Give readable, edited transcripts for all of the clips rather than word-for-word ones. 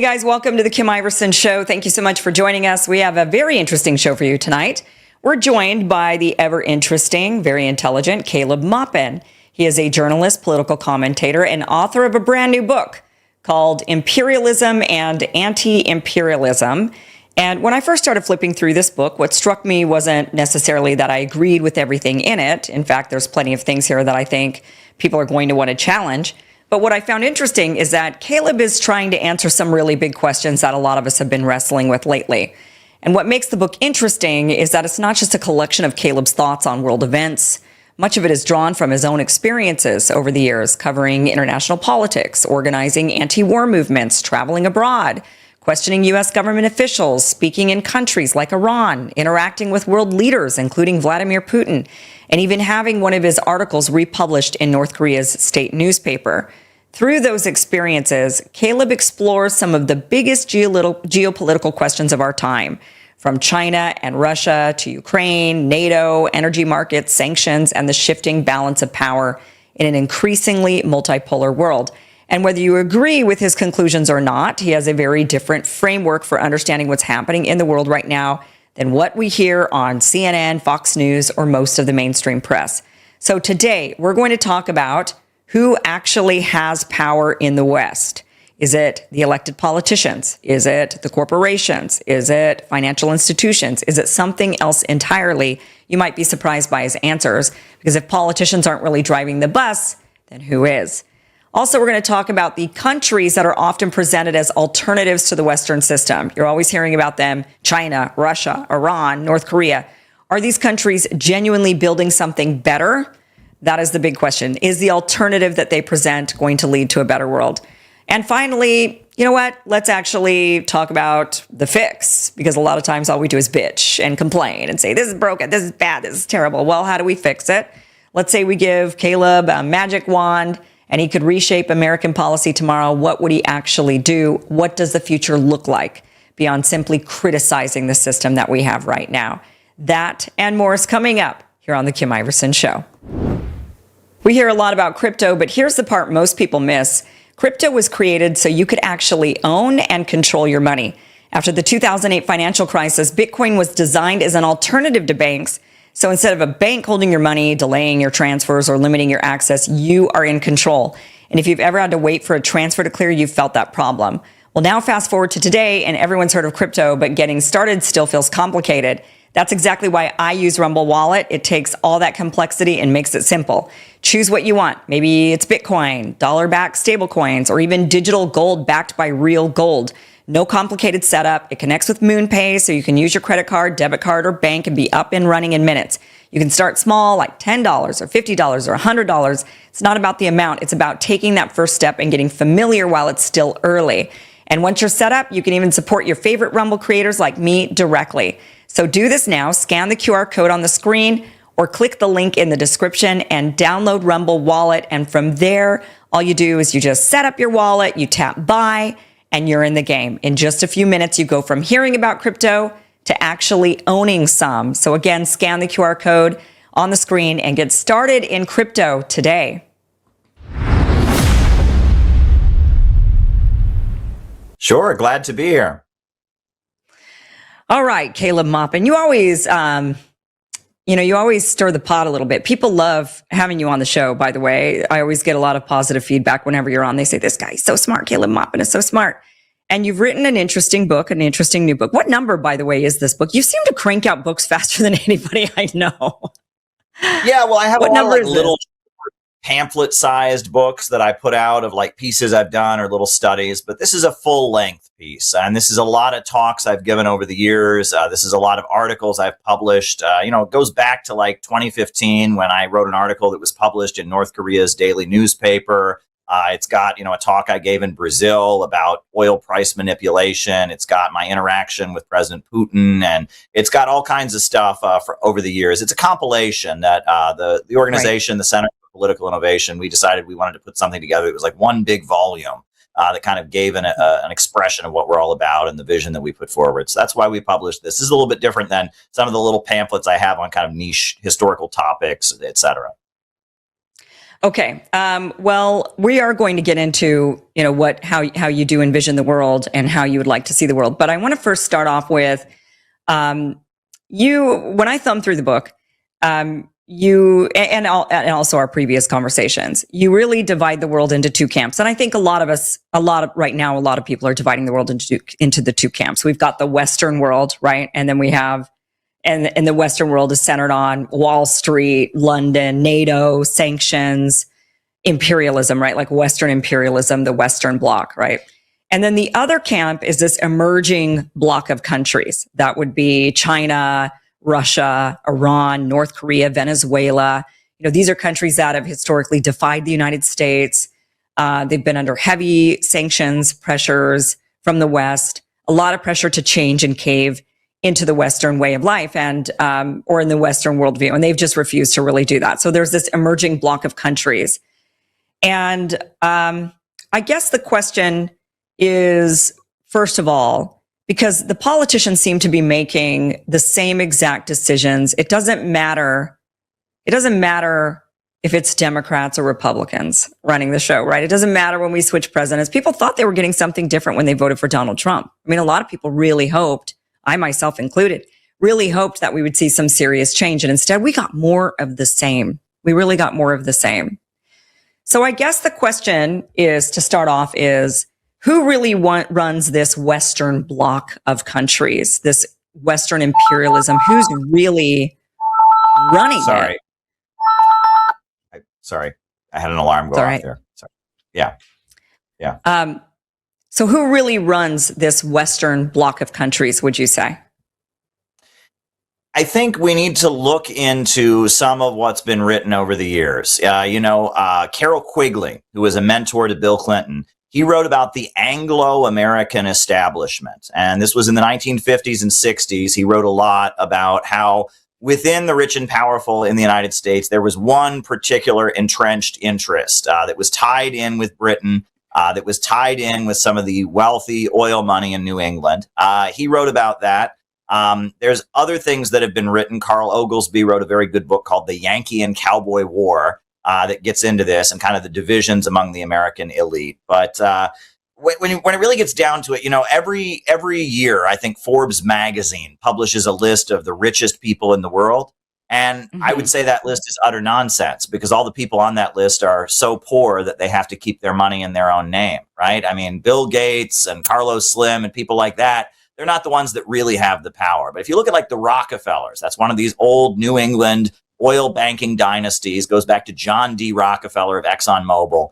guys, welcome to the Kim Iversen Show. Thank you so much for joining us. We have a very interesting show for you tonight. We're joined by the ever interesting, very intelligent Caleb Maupin. He is a journalist, political commentator, and author of a brand new book called Imperialism and Anti-Imperialism. And when I first started flipping through this book, what struck me wasn't necessarily that I agreed with everything in it. In fact, there's plenty of things here that I think people are going to want to challenge. But what I found interesting is that Caleb is trying to answer some really big questions that a lot of us have been wrestling with lately. And what makes the book interesting is that it's not just a collection of Caleb's thoughts on world events. Much of it is drawn from his own experiences over the years, covering international politics, organizing anti-war movements, traveling abroad, questioning U.S. government officials, speaking in countries like Iran, interacting with world leaders, including Vladimir Putin, and even having one of his articles republished in North Korea's state newspaper. Through those experiences, Caleb explores some of the biggest geopolitical questions of our time, from China and Russia to Ukraine, NATO, energy markets, sanctions, and the shifting balance of power in an increasingly multipolar world. And whether you agree with his conclusions or not, he has a very different framework for understanding what's happening in the world right now than what we hear on CNN, Fox News, or most of the mainstream press. So today, we're going to talk about who actually has power in the West. Is it the elected politicians? Is it the corporations? Is it financial institutions? Is it something else entirely? You might be surprised by his answers, because if politicians aren't really driving the bus, then who is? Also, we're going to talk about the countries that are often presented as alternatives to the Western system. You're always hearing about them: China, Russia, Iran, North Korea. Are these countries genuinely building something better? That is the big question. Is the alternative that they present going to lead to a better world? And finally, you know what? Let's actually talk about the fix, because a lot of times all we do is bitch and complain and say, this is broken, this is bad, this is terrible. Well, how do we fix it? Let's say we give Caleb a magic wand and he could reshape American policy tomorrow. What would he actually do? What does the future look like beyond simply criticizing the system that we have right now? That and more is coming up here on The Kim Iversen Show. We hear a lot about crypto, but here's the part most people miss. Crypto was created so you could actually own and control your money. After the 2008 financial crisis, Bitcoin was designed as an alternative to banks. So instead of a bank holding your money, delaying your transfers, or limiting your access, you are in control. And if you've ever had to wait for a transfer to clear, you've felt that problem. Well, now fast forward to today, and everyone's heard of crypto, but getting started still feels complicated. That's exactly why I use Rumble Wallet. It takes all that complexity and makes it simple. Choose what you want. Maybe it's Bitcoin, dollar-backed stablecoins, or even digital gold backed by real gold. No complicated setup. It connects with MoonPay, so you can use your credit card, debit card, or bank and be up and running in minutes. You can start small, like $10 or $50 or $100. It's not about the amount. It's about taking that first step and getting familiar while it's still early. And once you're set up, you can even support your favorite Rumble creators like me directly. So do this now. Scan the QR code on the screen or click the link in the description and download Rumble Wallet. And from there, all you do is you just set up your wallet, you tap buy, and you're in the game. In just a few minutes, you go from hearing about crypto to actually owning some. So again, scan the QR code on the screen and get started in crypto today. Sure, glad to be here. All right, Caleb Maupin, you always, you always stir the pot a little bit. People love having you on the show, by the way. I always get a lot of positive feedback whenever you're on. They say, this guy is so smart. Caleb Maupin is so smart. And you've written an interesting book, an interesting new book. What number, by the way, is this book? You seem to crank out books faster than anybody I know. Yeah, well, I have what a lot number of like little pamphlet-sized books that I put out of like pieces I've done or little studies, but this is a full-length piece, and this is a lot of talks I've given over the years. This is a lot of articles I've published. It goes back to like 2015 when I wrote an article that was published in North Korea's daily newspaper. It's got, a talk I gave in Brazil about oil price manipulation. It's got my interaction with President Putin, and it's got all kinds of stuff for over the years. It's a compilation that the organization, The Center for Political Innovation, we decided we wanted to put something together that was like one big volume that kind of gave an expression of what we're all about and the vision that we put forward. So that's why we published this. This is a little bit different than some of the little pamphlets I have on kind of niche historical topics, et cetera. Okay. Well, we are going to get into, how you do envision the world and how you would like to see the world. But I want to first start off with when I thumbed through the book, you and also our previous conversations, you really divide the world into two camps. And I think a lot of people are dividing the world into the two camps. We've got the Western world, right? And then we have, and the Western world is centered on Wall Street, London, NATO, sanctions, imperialism, right? Like Western imperialism, the Western bloc, right? And then the other camp is this emerging bloc of countries. That would be China, Russia, Iran, North Korea, Venezuela. These are countries that have historically defied the United States. They've been under heavy sanctions pressures from the West, a lot of pressure to change and cave into the Western way of life and or in the Western worldview. And they've just refused to really do that. So there's this emerging bloc of countries. And I guess the question is, first of all, because the politicians seem to be making the same exact decisions. It doesn't matter if it's Democrats or Republicans running the show, right? It doesn't matter when we switch presidents. People thought they were getting something different when they voted for Donald Trump. I mean, a lot of people really hoped, I myself included, really hoped that we would see some serious change. And instead, we got more of the same. We really got more of the same. So I guess the question is, to start off, is who really runs this Western bloc of countries, this Western imperialism? Who's really running it? Sorry. I had an alarm go off there. Sorry. Yeah. So who really runs this Western bloc of countries, would you say? I think we need to look into some of what's been written over the years. Carroll Quigley, who was a mentor to Bill Clinton, he wrote about the Anglo-American establishment. And this was in the 1950s and 60s. He wrote a lot about how within the rich and powerful in the United States, there was one particular entrenched interest that was tied in with Britain, that was tied in with some of the wealthy oil money in New England. He wrote about that. There's other things that have been written. Carl Oglesby wrote a very good book called The Yankee and Cowboy War that gets into this and kind of the divisions among the American elite. But when it really gets down to it, every year, I think Forbes magazine publishes a list of the richest people in the world. And I would say that list is utter nonsense, because all the people on that list are so poor that they have to keep their money in their own name, right? I mean, Bill Gates and Carlos Slim and people like that, they're not the ones that really have the power. But if you look at like the Rockefellers, that's one of these old New England oil banking dynasties, goes back to John D. Rockefeller of ExxonMobil.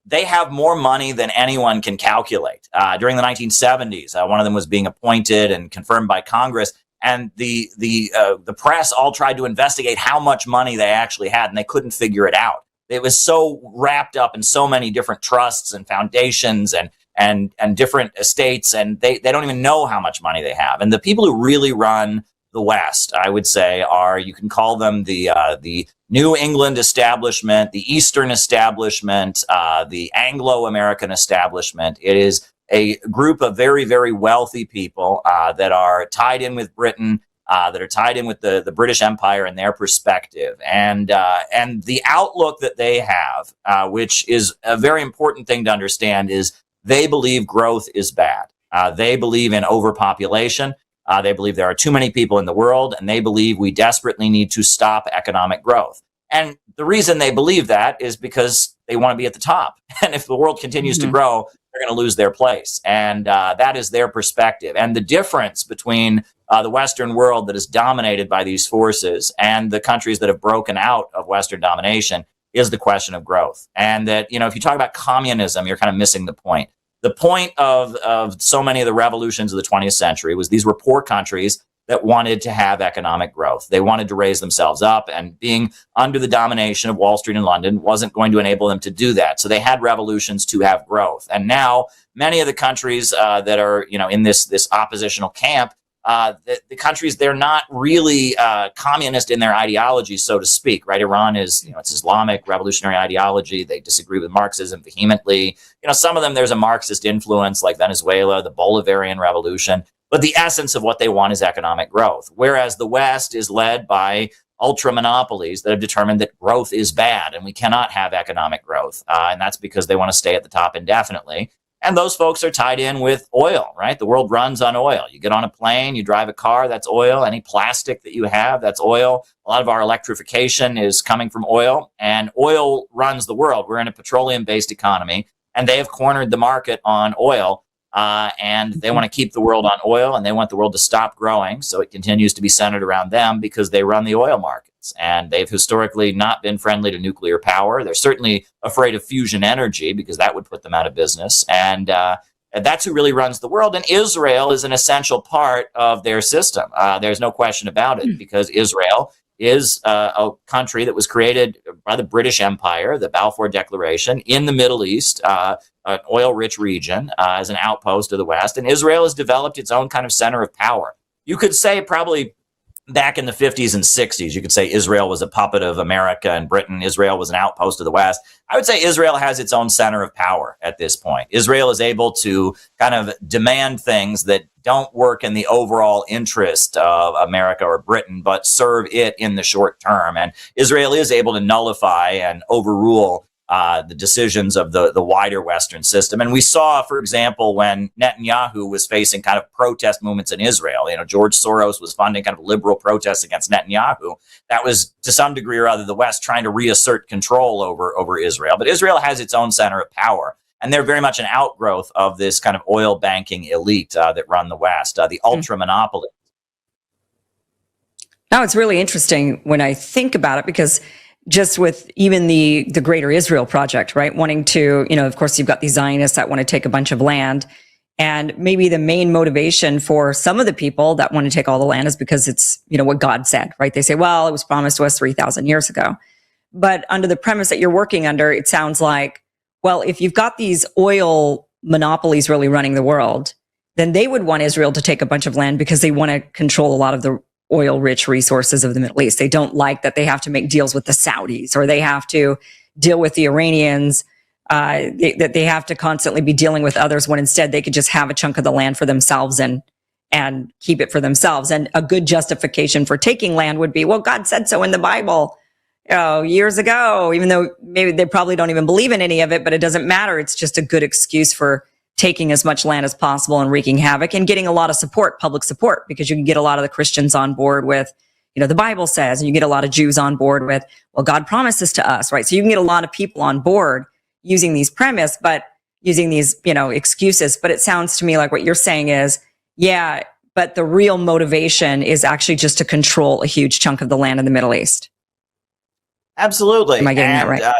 They have more money than anyone can calculate. During the 1970s, one of them was being appointed and confirmed by Congress, and the press all tried to investigate how much money they actually had, and they couldn't figure it out. It was so wrapped up in so many different trusts and foundations and different estates, and they don't even know how much money they have. And the people who really run the West, I would say, you can call them the New England establishment, the Eastern establishment, the Anglo-American establishment. It is a group of very, very wealthy people that are tied in with Britain, that are tied in with the British Empire and their perspective. And the outlook that they have, which is a very important thing to understand, is they believe growth is bad. They believe in overpopulation. They believe there are too many people in the world, and they believe we desperately need to stop economic growth. And the reason they believe that is because they want to be at the top. And if the world continues to grow, they're going to lose their place. And that is their perspective. And the difference between the Western world that is dominated by these forces and the countries that have broken out of Western domination is the question of growth. And that, if you talk about communism, you're kind of missing the point. The point of so many of the revolutions of the 20th century was these were poor countries that wanted to have economic growth. They wanted to raise themselves up, and being under the domination of Wall Street and London wasn't going to enable them to do that. So they had revolutions to have growth. And now many of the countries that are, in this oppositional camp, the countries, they're not really communist in their ideology, so to speak, right? Iran is, it's Islamic revolutionary ideology. They disagree with Marxism vehemently. Some of them, there's a Marxist influence, like Venezuela, the Bolivarian Revolution. But the essence of what they want is economic growth. Whereas the West is led by ultra monopolies that have determined that growth is bad and we cannot have economic growth. And that's because they want to stay at the top indefinitely. And those folks are tied in with oil, right? The world runs on oil. You get on a plane, you drive a car, that's oil. Any plastic that you have, that's oil. A lot of our electrification is coming from oil, and oil runs the world. We're in a petroleum-based economy, and they have cornered the market on oil. And they want to keep the world on oil, and they want the world to stop growing. So it continues to be centered around them because they run the oil markets. And they've historically not been friendly to nuclear power. They're certainly afraid of fusion energy because that would put them out of business. And that's who really runs the world. And Israel is an essential part of their system. There's no question about it, because Israel is a country that was created by the British Empire, the Balfour Declaration, in the Middle East, an oil-rich region, as an outpost of the West. And Israel has developed its own kind of center of power. You could say probably back in the 50s and 60s, you could say Israel was a puppet of America and Britain. Israel was an outpost of the West. I would say Israel has its own center of power at this point. Israel is able to kind of demand things that don't work in the overall interest of America or Britain, but serve it in the short term. And Israel is able to nullify and overrule the decisions of the wider Western system. And we saw, for example, when Netanyahu was facing kind of protest movements in Israel, George Soros was funding kind of liberal protests against Netanyahu. That was, to some degree or other, the West trying to reassert control over Israel. But Israel has its own center of power. And they're very much an outgrowth of this kind of oil banking elite that run the West, the ultra monopoly. Now, it's really interesting when I think about it, because just with even the Greater Israel Project, right? Wanting to, of course, you've got these Zionists that want to take a bunch of land. And maybe the main motivation for some of the people that want to take all the land is because it's, what God said, right? They say, well, it was promised to us 3,000 years ago. But under the premise that you're working under, it sounds like, well, if you've got these oil monopolies really running the world, then they would want Israel to take a bunch of land because they want to control a lot of the oil-rich resources of the Middle East. They don't like that they have to make deals with the Saudis, or they have to deal with the Iranians, that they have to constantly be dealing with others, when instead they could just have a chunk of the land for themselves and keep it for themselves. And a good justification for taking land would be, well, God said so in the Bible, years ago, even though maybe they probably don't even believe in any of it, but it doesn't matter. It's just a good excuse for taking as much land as possible and wreaking havoc and getting a lot of support, public support, because you can get a lot of the Christians on board with, the Bible says, and you get a lot of Jews on board with, well, God promised this to us, right? So you can get a lot of people on board using these premise, but using these, excuses. But it sounds to me like what you're saying is, yeah, but the real motivation is actually just to control a huge chunk of the land in the Middle East. Absolutely. Am I getting that right?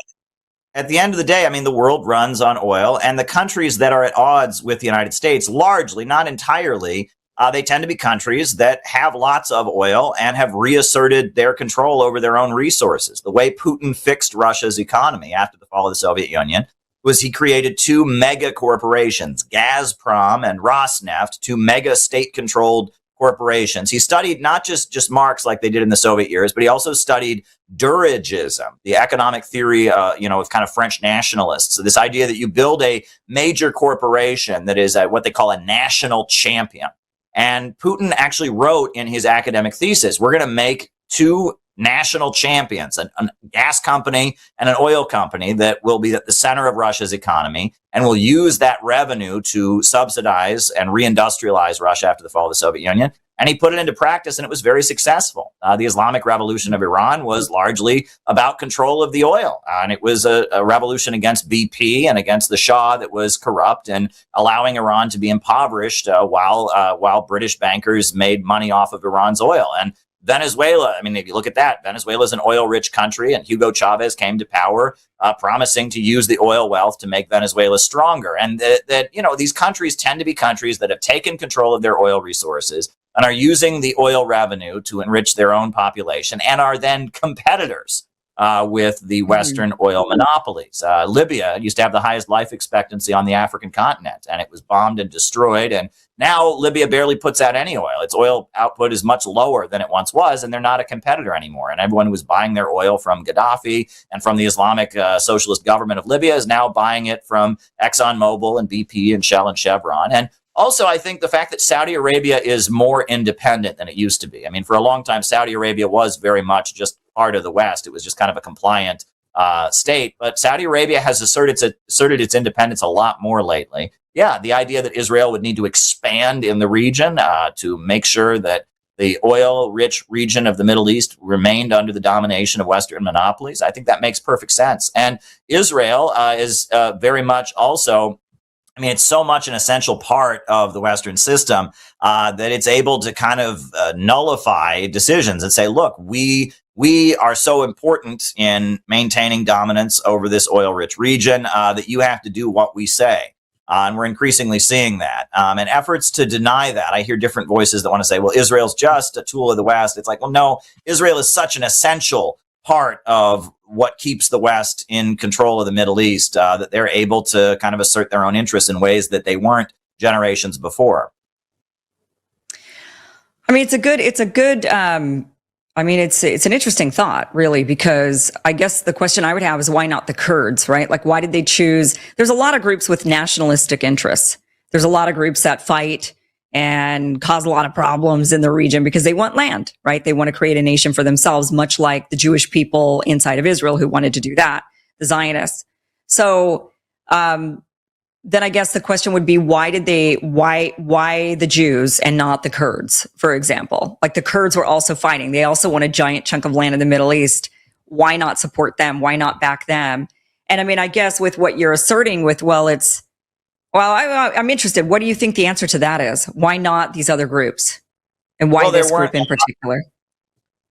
At the end of the day, the world runs on oil, and the countries that are at odds with the United States, largely, not entirely, they tend to be countries that have lots of oil and have reasserted their control over their own resources. The way Putin fixed Russia's economy after the fall of the Soviet Union was he created two mega corporations, Gazprom and Rosneft, two mega state-controlled corporations. He studied not just Marx like they did in the Soviet years, but he also studied dirigism, the economic theory, of kind of French nationalists. So this idea that you build a major corporation that is what they call a national champion. And Putin actually wrote in his academic thesis, we're going to make two national champions, a gas company and an oil company that will be at the center of Russia's economy, and will use that revenue to subsidize and reindustrialize Russia after the fall of the Soviet Union. And he put it into practice, and it was very successful. The Islamic Revolution of Iran was largely about control of the oil. And it was a revolution against BP and against the Shah that was corrupt and allowing Iran to be impoverished while British bankers made money off of Iran's oil. And Venezuela, if you look at that, Venezuela is an oil-rich country, and Hugo Chavez came to power promising to use the oil wealth to make Venezuela stronger. And that these countries tend to be countries that have taken control of their oil resources and are using the oil revenue to enrich their own population, and are then competitors with the Western oil monopolies. Libya used to have the highest life expectancy on the African continent, and it was bombed and destroyed. And now Libya barely puts out any oil. Its oil output is much lower than it once was, and they're not a competitor anymore. And everyone who was buying their oil from Gaddafi and from the Islamic Socialist government of Libya is now buying it from ExxonMobil and BP and Shell and Chevron. And Also, I think the fact that Saudi Arabia is more independent than it used to be. I mean, for a long time, Saudi Arabia was very much just part of the West. It was just kind of a compliant state. But Saudi Arabia has asserted its independence a lot more lately. Yeah, the idea that Israel would need to expand in the region to make sure that the oil-rich region of the Middle East remained under the domination of Western monopolies, I think that makes perfect sense. And Israel is very much also, I mean, it's so much an essential part of the Western system that it's able to kind of nullify decisions and say, look, we are so important in maintaining dominance over this oil-rich region that you have to do what we say. And we're increasingly seeing that. And efforts to deny that, I hear different voices that want to say, well, Israel's just a tool of the West. It's like, well, no, Israel is such an essential part of what keeps the West in control of the Middle East, that they're able to kind of assert their own interests in ways that they weren't generations before. I mean, it's an interesting thought, really, because I guess the question I would have is why not the Kurds, right? Like, why did they choose? There's a lot of groups with nationalistic interests. There's a lot of groups that fight and cause a lot of problems in the region because they want land, right? They want to create a nation for themselves, much like the Jewish people inside of Israel who wanted to do that, the Zionists. So, then I guess the question would be, why the Jews and not the Kurds, for example? Like, the Kurds were also fighting. They also want a giant chunk of land in the Middle East. Why not support them? Why not back them? And I mean, I guess with what you're asserting with, I'm interested. What do you think the answer to that is? Why not these other groups? And why this group in particular?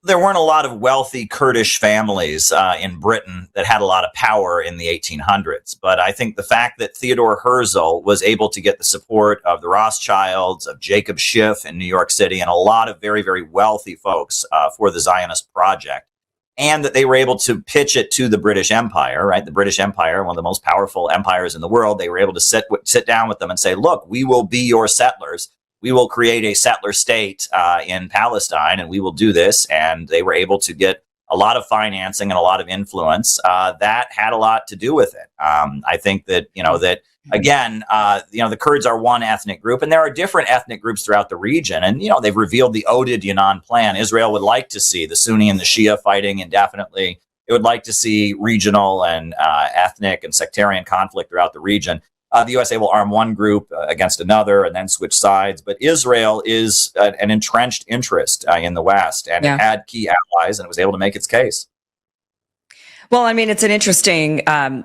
There weren't a lot of wealthy Kurdish families in Britain that had a lot of power in the 1800s. But I think the fact that Theodore Herzl was able to get the support of the Rothschilds, of Jacob Schiff in New York City, and a lot of very, very wealthy folks for the Zionist project, and that they were able to pitch it to the British Empire, right? The British Empire, one of the most powerful empires in the world, they were able to sit down with them and say, look, we will be your settlers. We will create a settler state in Palestine, and we will do this. And they were able to get a lot of financing and a lot of influence. That had a lot to do with it. I think that, the Kurds are one ethnic group, and there are different ethnic groups throughout the region. And, they've revealed the Oded Yinon plan. Israel would like to see the Sunni and the Shia fighting indefinitely. It would like to see regional and ethnic and sectarian conflict throughout the region. The USA will arm one group against another and then switch sides. But Israel is an entrenched interest in the West, and it had key allies, and it was able to make its case. Well, I mean, it's an interesting. I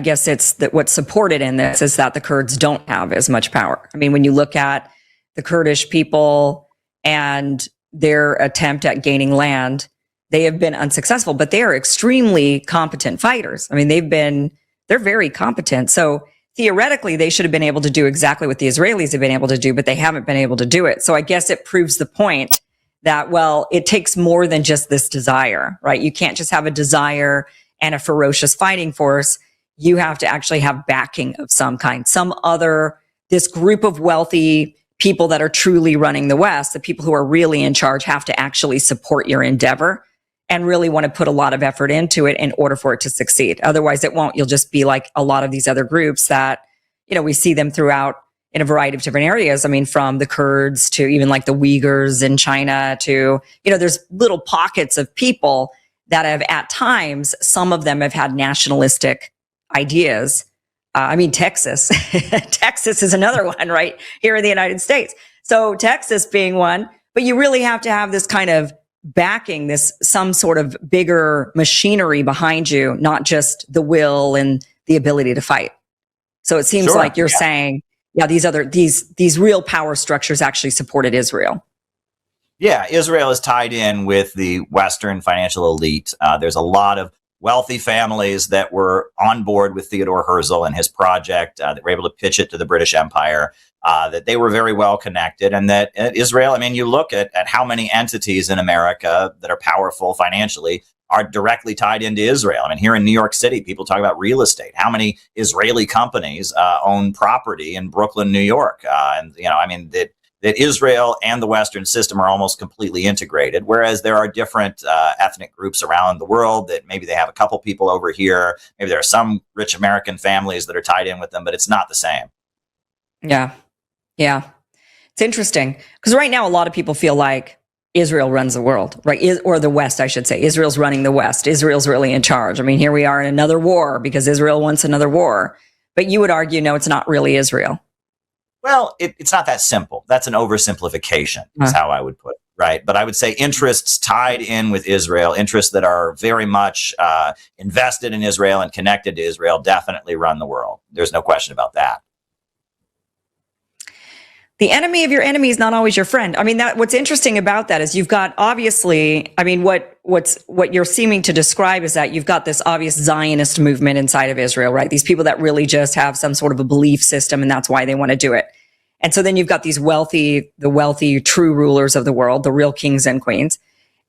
guess it's that what's supported in this is that the Kurds don't have as much power. I mean, when you look at the Kurdish people and their attempt at gaining land, they have been unsuccessful, but they are extremely competent fighters. I mean, they're very competent. So theoretically, they should have been able to do exactly what the Israelis have been able to do, but they haven't been able to do it. So I guess it proves the point that, well, it takes more than just this desire, right? You can't just have a desire and a ferocious fighting force. You have to actually have backing of some kind, this group of wealthy people that are truly running the West, the people who are really in charge, have to actually support your endeavor and really want to put a lot of effort into it in order for it to succeed. Otherwise, it won't. You'll just be like a lot of these other groups that, we see them throughout in a variety of different areas. I mean, from the Kurds to even like the Uyghurs in China to, there's little pockets of people that have at times, some of them have had nationalistic ideas. Texas. Texas is another one, right? Here in the United States. So Texas being one, but you really have to have this kind of backing, some sort of bigger machinery behind you, not just the will and the ability to fight. So it seems like you're saying, these real power structures actually supported Israel. Yeah, Israel is tied in with the Western financial elite. There's a lot of wealthy families that were on board with Theodore Herzl and his project, that were able to pitch it to the British Empire, that they were very well connected, and that Israel, I mean, you look at how many entities in America that are powerful financially are directly tied into Israel. I mean, here in New York City, people talk about real estate. How many Israeli companies own property in Brooklyn, New York? That Israel and the Western system are almost completely integrated, whereas there are different ethnic groups around the world that maybe they have a couple people over here. Maybe there are some rich American families that are tied in with them, but it's not the same. Yeah. Yeah. It's interesting because right now a lot of people feel like Israel runs the world, right? Or the West, I should say. Israel's running the West. Israel's really in charge. I mean, here we are in another war because Israel wants another war. But you would argue, no, it's not really Israel. Well, it's not that simple. That's an oversimplification, is how I would put it, right? But I would say interests tied in with Israel, interests that are very much invested in Israel and connected to Israel, definitely run the world. There's no question about that. The enemy of your enemy is not always your friend. I mean, what's interesting about that is you've got obviously, I mean, what you're seeming to describe is that you've got this obvious Zionist movement inside of Israel, right? These people that really just have some sort of a belief system, and that's why they want to do it. And so then you've got the wealthy true rulers of the world, the real kings and queens,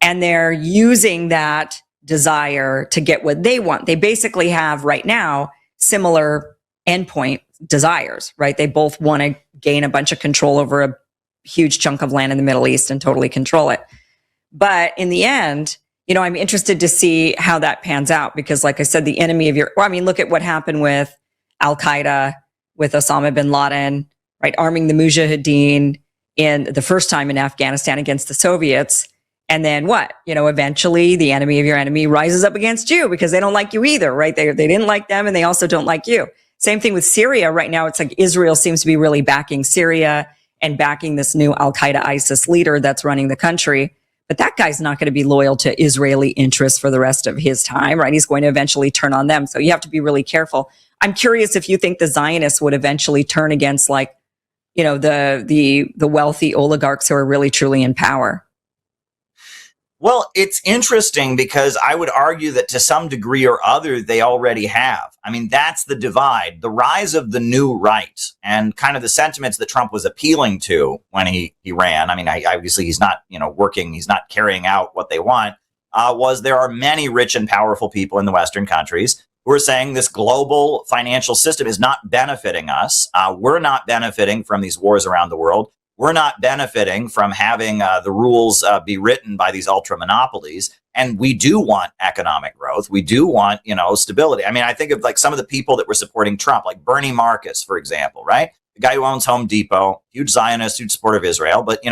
and they're using that desire to get what they want. They basically have right now similar endpoint desires, right? They both want to gain a bunch of control over a huge chunk of land in the Middle East and totally control it. But in the end, I'm interested to see how that pans out because, like I said, the enemy of look at what happened with Al Qaeda, with Osama bin Laden, right? Arming the Mujahideen in the first time in Afghanistan against the Soviets. And then what? Eventually the enemy of your enemy rises up against you because they don't like you either, right? They didn't like them and they also don't like you. Same thing with Syria. Right now, it's like Israel seems to be really backing Syria and backing this new Al-Qaeda ISIS leader that's running the country. But that guy's not going to be loyal to Israeli interests for the rest of his time, right? He's going to eventually turn on them. So you have to be really careful. I'm curious if you think the Zionists would eventually turn against the wealthy oligarchs who are really truly in power. Well, it's interesting because I would argue that to some degree or other, they already have. I mean, that's the divide, the rise of the new right and kind of the sentiments that Trump was appealing to when he ran. I mean, obviously he's not, working, he's not carrying out what they want, was there are many rich and powerful people in the Western countries who are saying this global financial system is not benefiting us. We're not benefiting from these wars around the world. We're not benefiting from having the rules be written by these ultra monopolies. And we do want economic growth. We do want, stability. I mean, I think of like some of the people that were supporting Trump, like Bernie Marcus, for example, right? The guy who owns Home Depot, huge Zionist, huge supporter of Israel. But,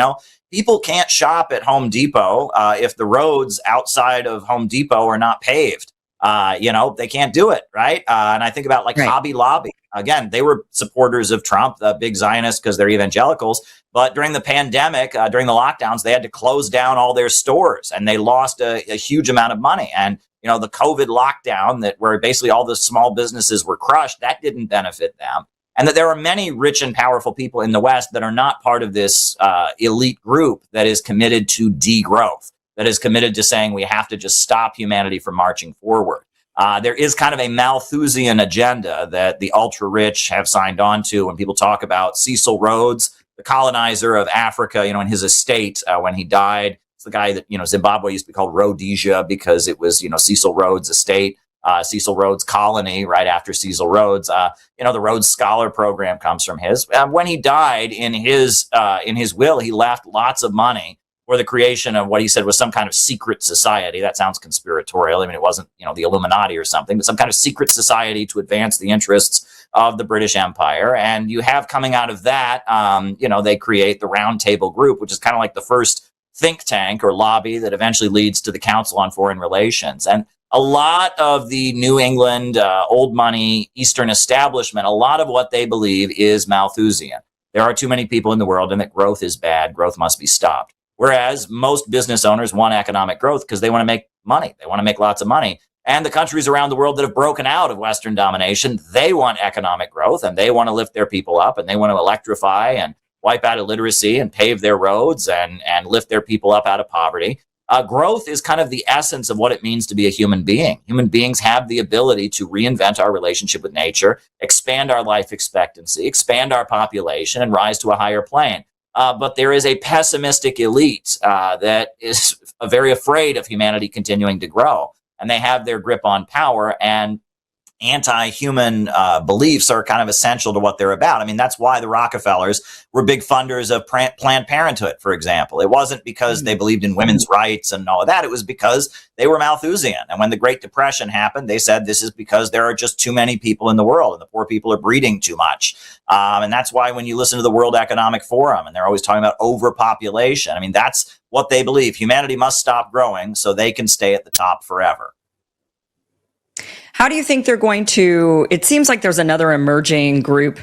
people can't shop at Home Depot if the roads outside of Home Depot are not paved. They can't do it, right? And I think about like Hobby Lobby. Again, they were supporters of Trump, the big Zionists, because they're evangelicals. But during the pandemic, during the lockdowns, they had to close down all their stores and they lost a huge amount of money. And, the COVID lockdown where basically all the small businesses were crushed, that didn't benefit them. And that there are many rich and powerful people in the West that are not part of this elite group that is committed to degrowth, that is committed to saying we have to just stop humanity from marching forward. There is kind of a Malthusian agenda that the ultra rich have signed on to when people talk about Cecil Rhodes, the colonizer of Africa, in his estate when he died. It's the guy that, Zimbabwe used to be called Rhodesia because it was, Cecil Rhodes' estate, Cecil Rhodes' colony right after Cecil Rhodes. The Rhodes Scholar Program comes from his. When he died, in his will, he left lots of money for the creation of what he said was some kind of secret society. That sounds conspiratorial. I mean, it wasn't, the Illuminati or something, but some kind of secret society to advance the interests of the British Empire. And you have coming out of that, they create the Round Table Group, which is kind of like the first think tank or lobby that eventually leads to the Council on Foreign Relations. And a lot of the New England, old money, Eastern establishment, a lot of what they believe is Malthusian. There are too many people in the world and that growth is bad. Growth must be stopped. Whereas most business owners want economic growth because they want to make money. They want to make lots of money. And the countries around the world that have broken out of Western domination, they want economic growth and they want to lift their people up and they want to electrify and wipe out illiteracy and pave their roads and lift their people up out of poverty. Growth is kind of the essence of what it means to be a human being. Human beings have the ability to reinvent our relationship with nature, expand our life expectancy, expand our population, and rise to a higher plane. But there is a pessimistic elite that is very afraid of humanity continuing to grow. And they have their grip on power. And anti-human beliefs are kind of essential to what they're about. I mean, that's why the Rockefellers were big funders of Planned Parenthood, for example. It wasn't because they believed in women's rights and all of that. It was because they were Malthusian. And when the Great Depression happened, they said this is because there are just too many people in the world and the poor people are breeding too much. And that's why when you listen to the World Economic Forum and they're always talking about overpopulation, I mean, that's what they believe. Humanity must stop growing so they can stay at the top forever. How do you think they're going to, it seems like there's another emerging group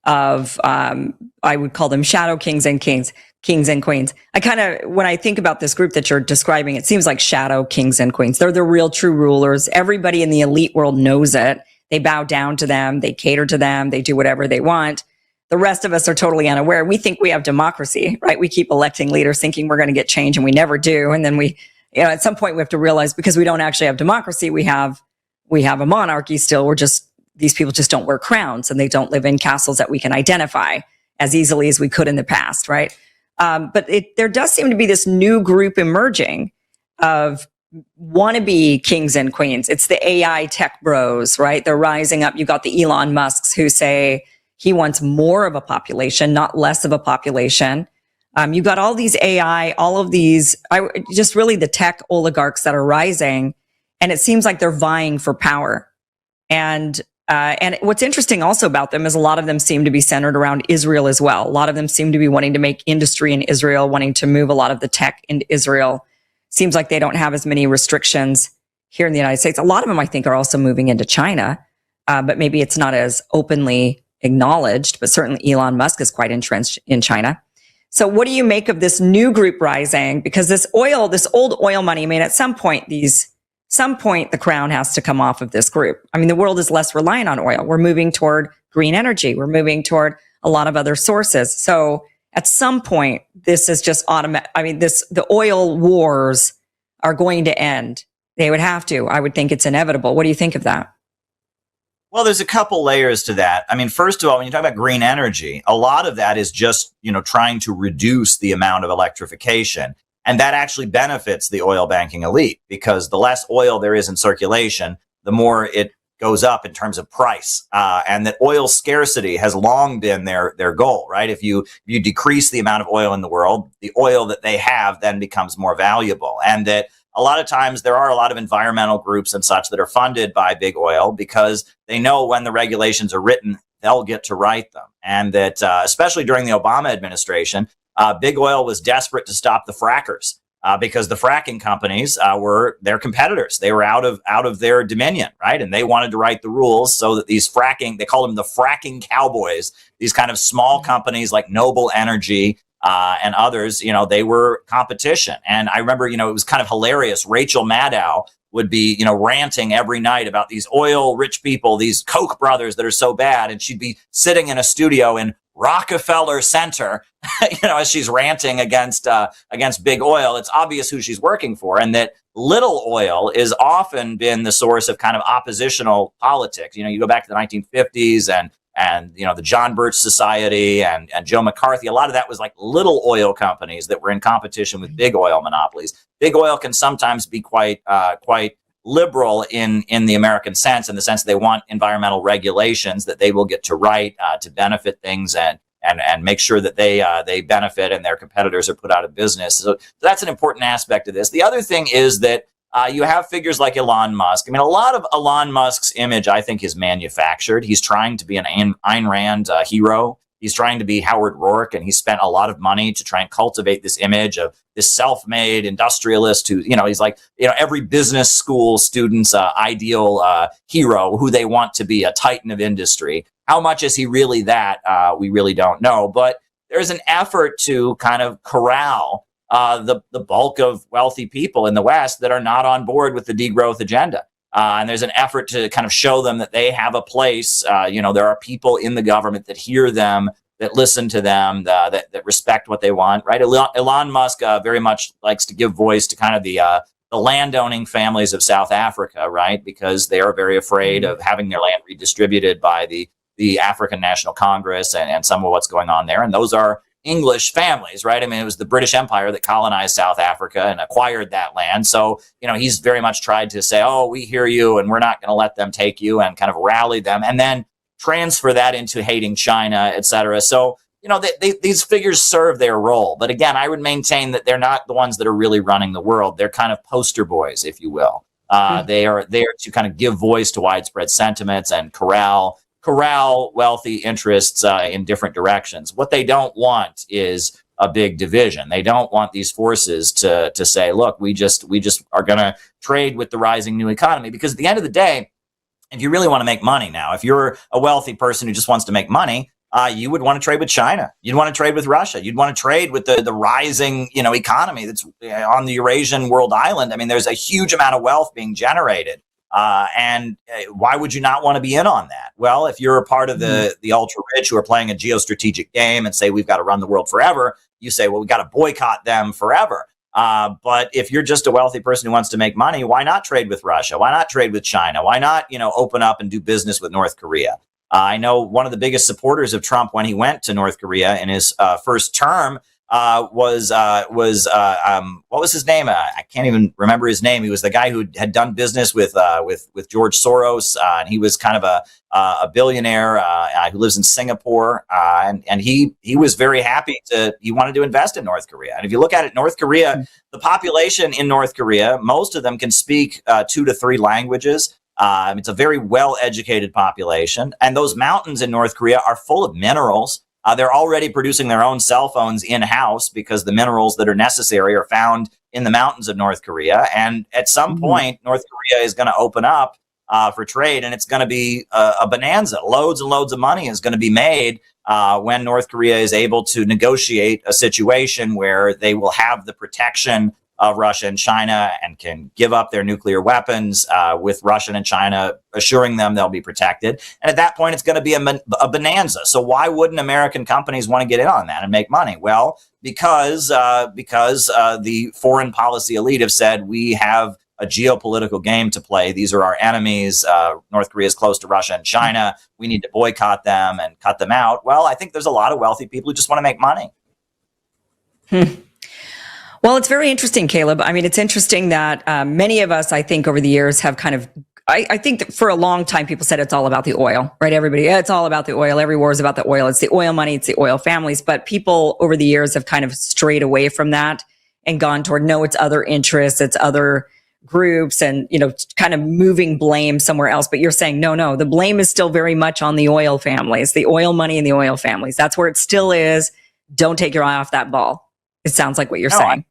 of, I would call them shadow kings and queens. When I think about this group that you're describing, it seems like shadow kings and queens. They're the real true rulers. Everybody in the elite world knows it. They bow down to them. They cater to them. They do whatever they want. The rest of us are totally unaware. We think we have democracy, right? We keep electing leaders thinking we're going to get change and we never do. And then at some point we have to realize because we don't actually have democracy, we have a monarchy still. These people just don't wear crowns and they don't live in castles that we can identify as easily as we could in the past, right? But there does seem to be this new group emerging of wannabe kings and queens. It's the AI tech bros, right? They're rising up. You got the Elon Musks who say he wants more of a population, not less of a population. You got all these AI, all of these, just really the tech oligarchs that are rising. And it seems like they're vying for power. And what's interesting also about them is a lot of them seem to be centered around Israel as well. A lot of them seem to be wanting to make industry in Israel, wanting to move a lot of the tech into Israel. Seems like they don't have as many restrictions here in the United States. A lot of them, I think, are also moving into China, but maybe it's not as openly acknowledged, but certainly Elon Musk is quite entrenched in China. So what do you make of this new group rising? Because this old oil money, I mean, at some point, the crown has to come off of this group. I mean, the world is less reliant on oil. We're moving toward green energy. We're moving toward a lot of other sources. So at some point, this is just automatic. I mean, the oil wars are going to end. They would have to. I would think it's inevitable. What do you think of that? Well, there's a couple layers to that. I mean, first of all, when you talk about green energy, a lot of that is just, trying to reduce the amount of electrification. And that actually benefits the oil banking elite because the less oil there is in circulation, the more it goes up in terms of price. And that oil scarcity has long been their goal, right? If you decrease the amount of oil in the world, the oil that they have then becomes more valuable. And that a lot of times there are a lot of environmental groups and such that are funded by big oil because they know when the regulations are written, they'll get to write them. And that especially during the Obama administration, big oil was desperate to stop the frackers because the fracking companies were their competitors. They were out of their dominion, right? And they wanted to write the rules so that these they call them the fracking cowboys, these kind of small companies like Noble Energy and others, they were competition. And I remember, it was kind of hilarious. Rachel Maddow would be, ranting every night about these oil rich people, these Koch brothers that are so bad. And she'd be sitting in a studio in Rockefeller Center, as she's ranting against big oil. It's obvious who she's working for, and that little oil has often been the source of kind of oppositional politics. You go back to the 1950s and the John Birch Society and Joe McCarthy. A lot of that was like little oil companies that were in competition with big oil monopolies. Big oil can sometimes be quite liberal in the American sense, in the sense they want environmental regulations that they will get to write to benefit things and make sure that they benefit and their competitors are put out of business. So that's an important aspect of this. The other thing is that you have figures like Elon Musk. I mean, a lot of Elon Musk's image, I think, is manufactured. He's trying to be an Ayn Rand hero. He's trying to be Howard Rourke, and he spent a lot of money to try and cultivate this image of this self-made industrialist who, he's like, every business school student's ideal hero who they want to be, a titan of industry. How much is he really that? We really don't know. But there's an effort to kind of corral the bulk of wealthy people in the West that are not on board with the degrowth agenda. And there's an effort to kind of show them that they have a place. There are people in the government that hear them, that listen to them, that respect what they want, right? Elon Musk very much likes to give voice to kind of the landowning families of South Africa, right? Because they are very afraid of having their land redistributed by the African National Congress and some of what's going on there. And those are English families, right? I mean, it was the British Empire that colonized South Africa and acquired that land. So, he's very much tried to say, oh, we hear you and we're not going to let them take you, and kind of rally them and then transfer that into hating China, et cetera. So, these figures serve their role. But again, I would maintain that they're not the ones that are really running the world. They're kind of poster boys, if you will. They are there to kind of give voice to widespread sentiments and corral wealthy interests in different directions. What they don't want is a big division. They don't want these forces to say, look, we just are going to trade with the rising new economy. Because at the end of the day, if you really want to make money now, if you're a wealthy person who just wants to make money, you would want to trade with China. You'd want to trade with Russia. You'd want to trade with the rising, economy that's on the Eurasian world island. I mean, there's a huge amount of wealth being generated. And why would you not want to be in on that? Well, if you're a part of the ultra rich who are playing a geostrategic game and say, we've got to run the world forever, you say, well, we got to boycott them forever. But if you're just a wealthy person who wants to make money, why not trade with Russia? Why not trade with China? Why not, open up and do business with North Korea? I know one of the biggest supporters of Trump when he went to North Korea in his first term was what was his name? I can't even remember his name. He was the guy who had done business with George Soros, and he was kind of a billionaire who lives in Singapore, and he was very happy he wanted to invest in North Korea. And if you look at it, North Korea, the population in North Korea, most of them can speak 2 to 3 languages. It's a very well-educated population, and those mountains in North Korea are full of minerals. They're already producing their own cell phones in-house because the minerals that are necessary are found in the mountains of North Korea. And at some point, North Korea is going to open up for trade, and it's going to be a bonanza. Loads and loads of money is going to be made when North Korea is able to negotiate a situation where they will have the protection of Russia and China and can give up their nuclear weapons with Russia and China assuring them they'll be protected. And at that point, it's going to be a bonanza. So why wouldn't American companies want to get in on that and make money? Well, because the foreign policy elite have said, we have a geopolitical game to play. These are our enemies. North Korea is close to Russia and China. We need to boycott them and cut them out. Well, I think there's a lot of wealthy people who just want to make money. Well, it's very interesting, Caleb. I mean, it's interesting that many of us, I think, over the years have kind of, I think that for a long time, people said it's all about the oil, right? Everybody, it's all about the oil. Every war is about the oil. It's the oil money. It's the oil families. But people over the years have kind of strayed away from that and gone toward, no, it's other interests, it's other groups, and, kind of moving blame somewhere else. But you're saying, no, the blame is still very much on the oil families, the oil money and the oil families. That's where it still is. Don't take your eye off that ball. It sounds like what you're saying.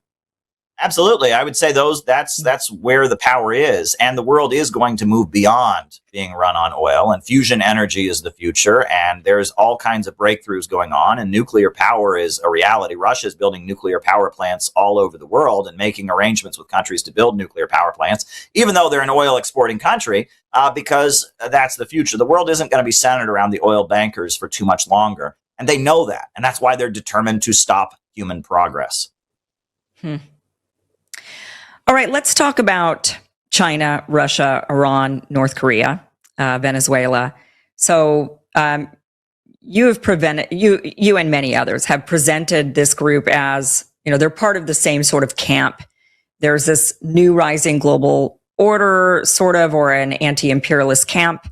Absolutely. I would say that's where the power is. And the world is going to move beyond being run on oil, and fusion energy is the future. And there's all kinds of breakthroughs going on, and nuclear power is a reality. Russia is building nuclear power plants all over the world and making arrangements with countries to build nuclear power plants, even though they're an oil exporting country, because that's the future. The world isn't going to be centered around the oil bankers for too much longer. And they know that. And that's why they're determined to stop human progress. All right, let's talk about China, Russia, Iran, North Korea, Venezuela. So you and many others have presented this group as, they're part of the same sort of camp. There's this new rising global order, sort of, or an anti-imperialist camp.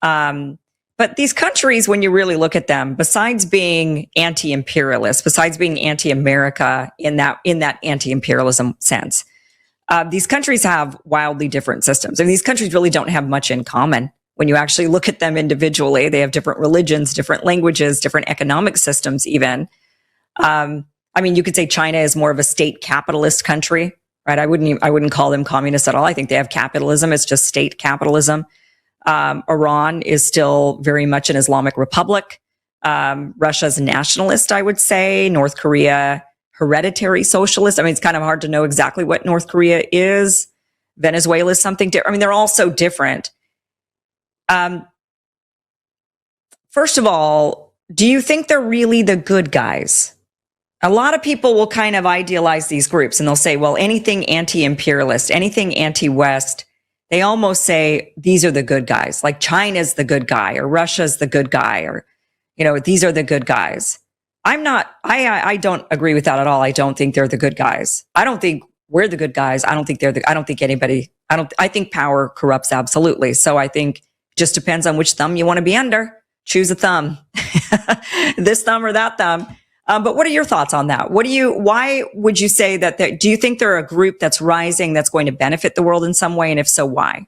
But these countries, when you really look at them, besides being anti-imperialist, besides being anti-America in that anti-imperialism sense, these countries have wildly different systems. And these countries really don't have much in common. When you actually look at them individually, they have different religions, different languages, different economic systems even. You could say China is more of a state capitalist country, right? I wouldn't call them communist at all. I think they have capitalism. It's just state capitalism. Iran is still very much an Islamic republic. Russia's nationalist, I would say. North Korea, hereditary socialist. It's kind of hard to know exactly what North Korea is. Venezuela is something different. They're all so different. First of all, do you think they're really the good guys? A lot of people will kind of idealize these groups and they'll say, well, anything anti-imperialist, anything anti-West, they almost say these are the good guys, like China's the good guy or Russia's the good guy, or, these are the good guys. I'm not, I don't agree with that at all. I don't think they're the good guys. I don't think we're the good guys. I don't think I don't think anybody, I think power corrupts absolutely. So I think it just depends on which thumb you want to be under. Choose a thumb, this thumb or that thumb. But what are your thoughts on that? Why would you say that, do you think they're a group that's rising, that's going to benefit the world in some way? And if so, why?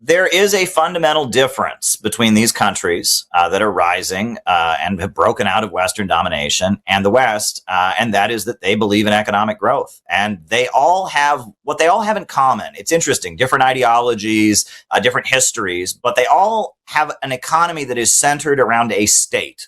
There is a fundamental difference between these countries that are rising and have broken out of Western domination and the West, and that is that they believe in economic growth. And they all have what they all have in common. It's interesting, different ideologies, different histories, but they all have an economy that is centered around a state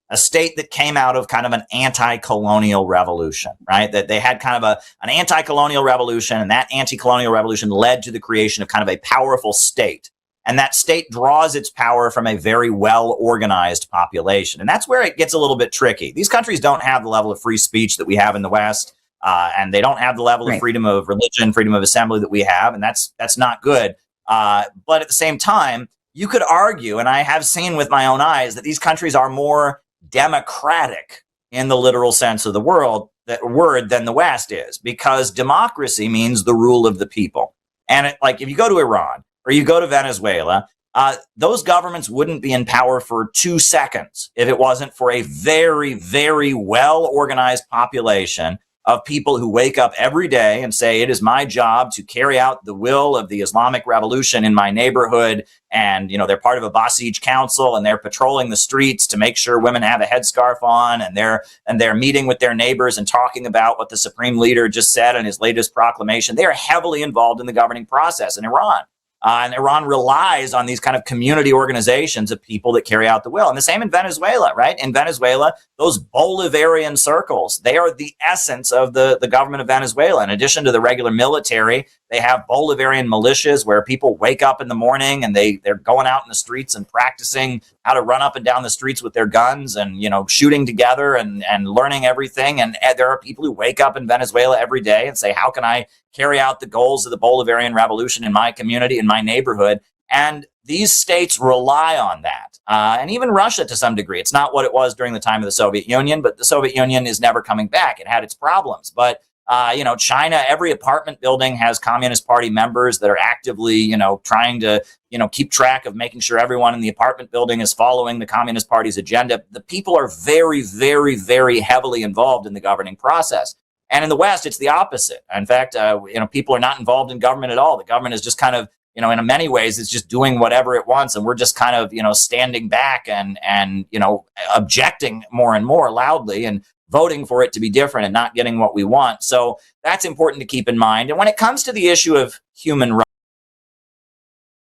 that came out of kind of an anti-colonial revolution, right? That they had kind of an anti-colonial revolution, and that anti-colonial revolution led to the creation of kind of a powerful state. And that state draws its power from a very well-organized population. And that's where it gets a little bit tricky. These countries don't have the level of free speech that we have in the West, and they don't have the level of freedom of religion, freedom of assembly that we have, and that's not good. But at the same time, you could argue, and I have seen with my own eyes, that these countries are more democratic in the literal sense of the word than the West is, because democracy means the rule of the people. And if you go to Iran or you go to Venezuela, those governments wouldn't be in power for 2 seconds if it wasn't for a very, very well organized population of people who wake up every day and say, it is my job to carry out the will of the Islamic Revolution in my neighborhood. And, they're part of a Basij council, and they're patrolling the streets to make sure women have a headscarf on, and they're meeting with their neighbors and talking about what the supreme leader just said in his latest proclamation. They are heavily involved in the governing process in Iran. And Iran relies on these kind of community organizations of people that carry out the will. And the same in Venezuela, right? In Venezuela, those Bolivarian circles, they are the essence of the government of Venezuela. In addition to the regular military, they have Bolivarian militias where people wake up in the morning and they're going out in the streets and practicing how to run up and down the streets with their guns and, shooting together and learning everything. And there are people who wake up in Venezuela every day and say, how can I carry out the goals of the Bolivarian Revolution in my community, in my neighborhood? And these states rely on that. And even Russia to some degree. It's not what it was during the time of the Soviet Union, but the Soviet Union is never coming back. It had its problems. But China, every apartment building has Communist Party members that are actively, trying to, keep track of making sure everyone in the apartment building is following the Communist Party's agenda. The people are very, very, very heavily involved in the governing process. And in the West, it's the opposite. In fact, people are not involved in government at all. The government is just kind of, in many ways, it's just doing whatever it wants. And we're just kind of, standing back and objecting more and more loudly and voting for it to be different and not getting what we want. So that's important to keep in mind. And when it comes to the issue of human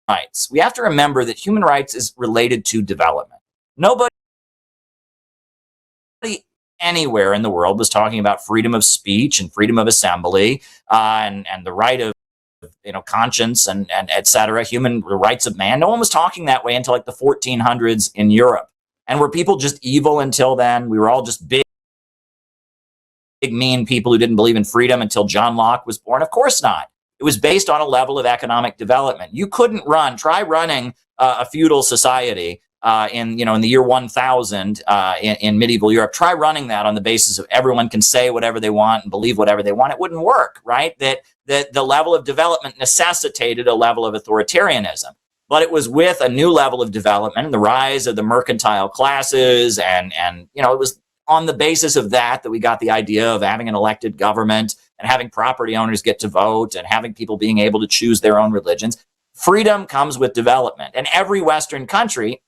rights, we have to remember that human rights is related to development. Nobody anywhere in the world was talking about freedom of speech and freedom of assembly and the right of conscience and et cetera, human rights of man. No one was talking that way until like the 1400s in Europe. And were people just evil until then? We were all just big, mean people who didn't believe in freedom until John Locke was born? Of course not. It was based on a level of economic development. You couldn't try running a feudal society in the year 1000 in medieval Europe. Try running that on the basis of everyone can say whatever they want and believe whatever they want. It wouldn't work, right? That the level of development necessitated a level of authoritarianism. But it was with a new level of development and the rise of the mercantile classes, and it was on the basis of that we got the idea of having an elected government and having property owners get to vote and having people being able to choose their own religions. Freedom comes with development. And every Western country,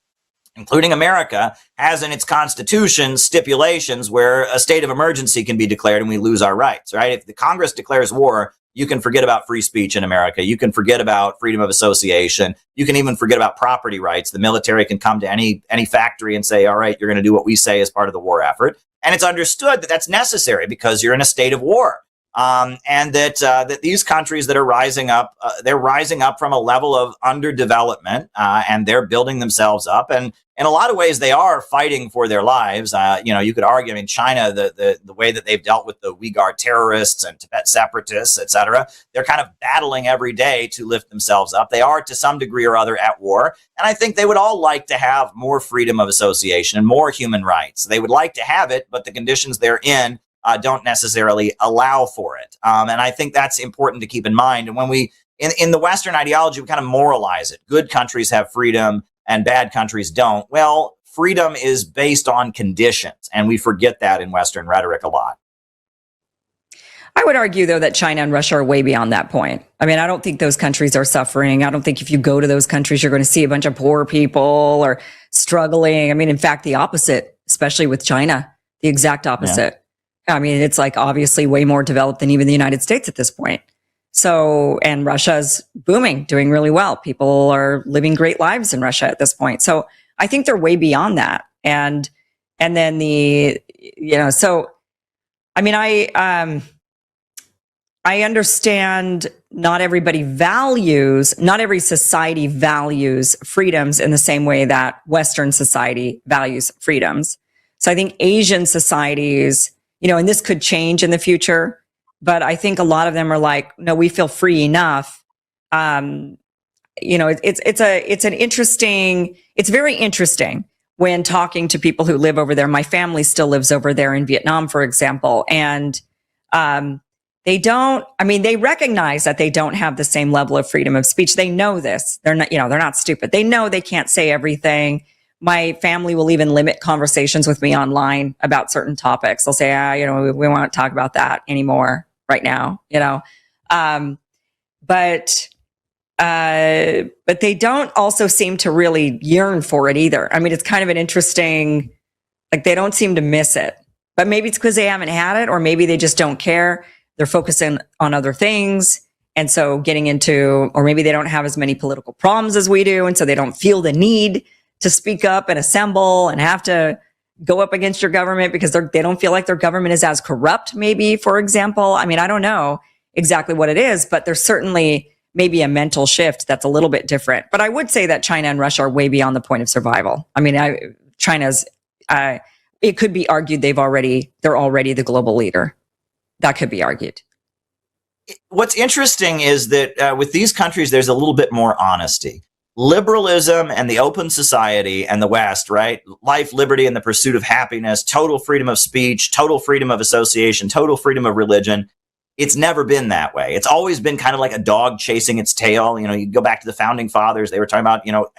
including America, has in its constitution stipulations where a state of emergency can be declared and we lose our rights, right? If the Congress declares war, you can forget about free speech in America. You can forget about freedom of association. You can even forget about property rights. The military can come to any factory and say, all right, you're going to do what we say as part of the war effort. And it's understood that that's necessary because you're in a state of war. and that these countries that are rising up, they're rising up from a level of underdevelopment, and they're building themselves up. And in a lot of ways, they are fighting for their lives. You could argue, I mean, China, the way that they've dealt with the Uyghur terrorists and Tibet separatists, et cetera, they're kind of battling every day to lift themselves up. They are, to some degree or other, at war. And I think they would all like to have more freedom of association and more human rights. They would like to have it, but the conditions they're in don't necessarily allow for it. And I think that's important to keep in mind. And when we, in the Western ideology, we kind of moralize it. Good countries have freedom and bad countries don't. Well, freedom is based on conditions, and we forget that in Western rhetoric a lot. I would argue, though, that China and Russia are way beyond that point. I mean, I don't think those countries are suffering. I don't think if you go to those countries, you're going to see a bunch of poor people or struggling. I mean, in fact, the opposite, especially with China, the exact opposite. Yeah. I mean, it's like obviously way more developed than even the United States at this point. So, and Russia's booming, doing really well. People are living great lives in Russia at this point. So I think they're way beyond that. And then so, I mean, I understand not every society values freedoms in the same way that Western society values freedoms. So I think Asian societies, and this could change in the future, but I think a lot of them are like, no, we feel free enough. It's very interesting when talking to people who live over there. My family still lives over there in Vietnam, for example. And, they recognize that they don't have the same level of freedom of speech. They know this. They're not stupid. They know they can't say everything. My family will even limit conversations with me online about certain topics. They'll say, we won't talk about that anymore right now, but they don't also seem to really yearn for it either. I mean, it's kind of an interesting, like they don't seem to miss it, but maybe it's because they haven't had it, or maybe they just don't care. They're focusing on other things. And so or maybe they don't have as many political problems as we do. And so they don't feel the need to speak up and assemble and have to go up against your government because they don't feel like their government is as corrupt, maybe, for example. I mean, I don't know exactly what it is, but there's certainly maybe a mental shift that's a little bit different. But I would say that China and Russia are way beyond the point of survival. I mean, it could be argued they're already the global leader. That could be argued. What's interesting is that with these countries, there's a little bit more honesty. Liberalism and the open society and the West, right? Life, liberty, and the pursuit of happiness, total freedom of speech, total freedom of association, total freedom of religion. It's never been that way. It's always been kind of like a dog chasing its tail. You go back to the founding fathers. They were talking about,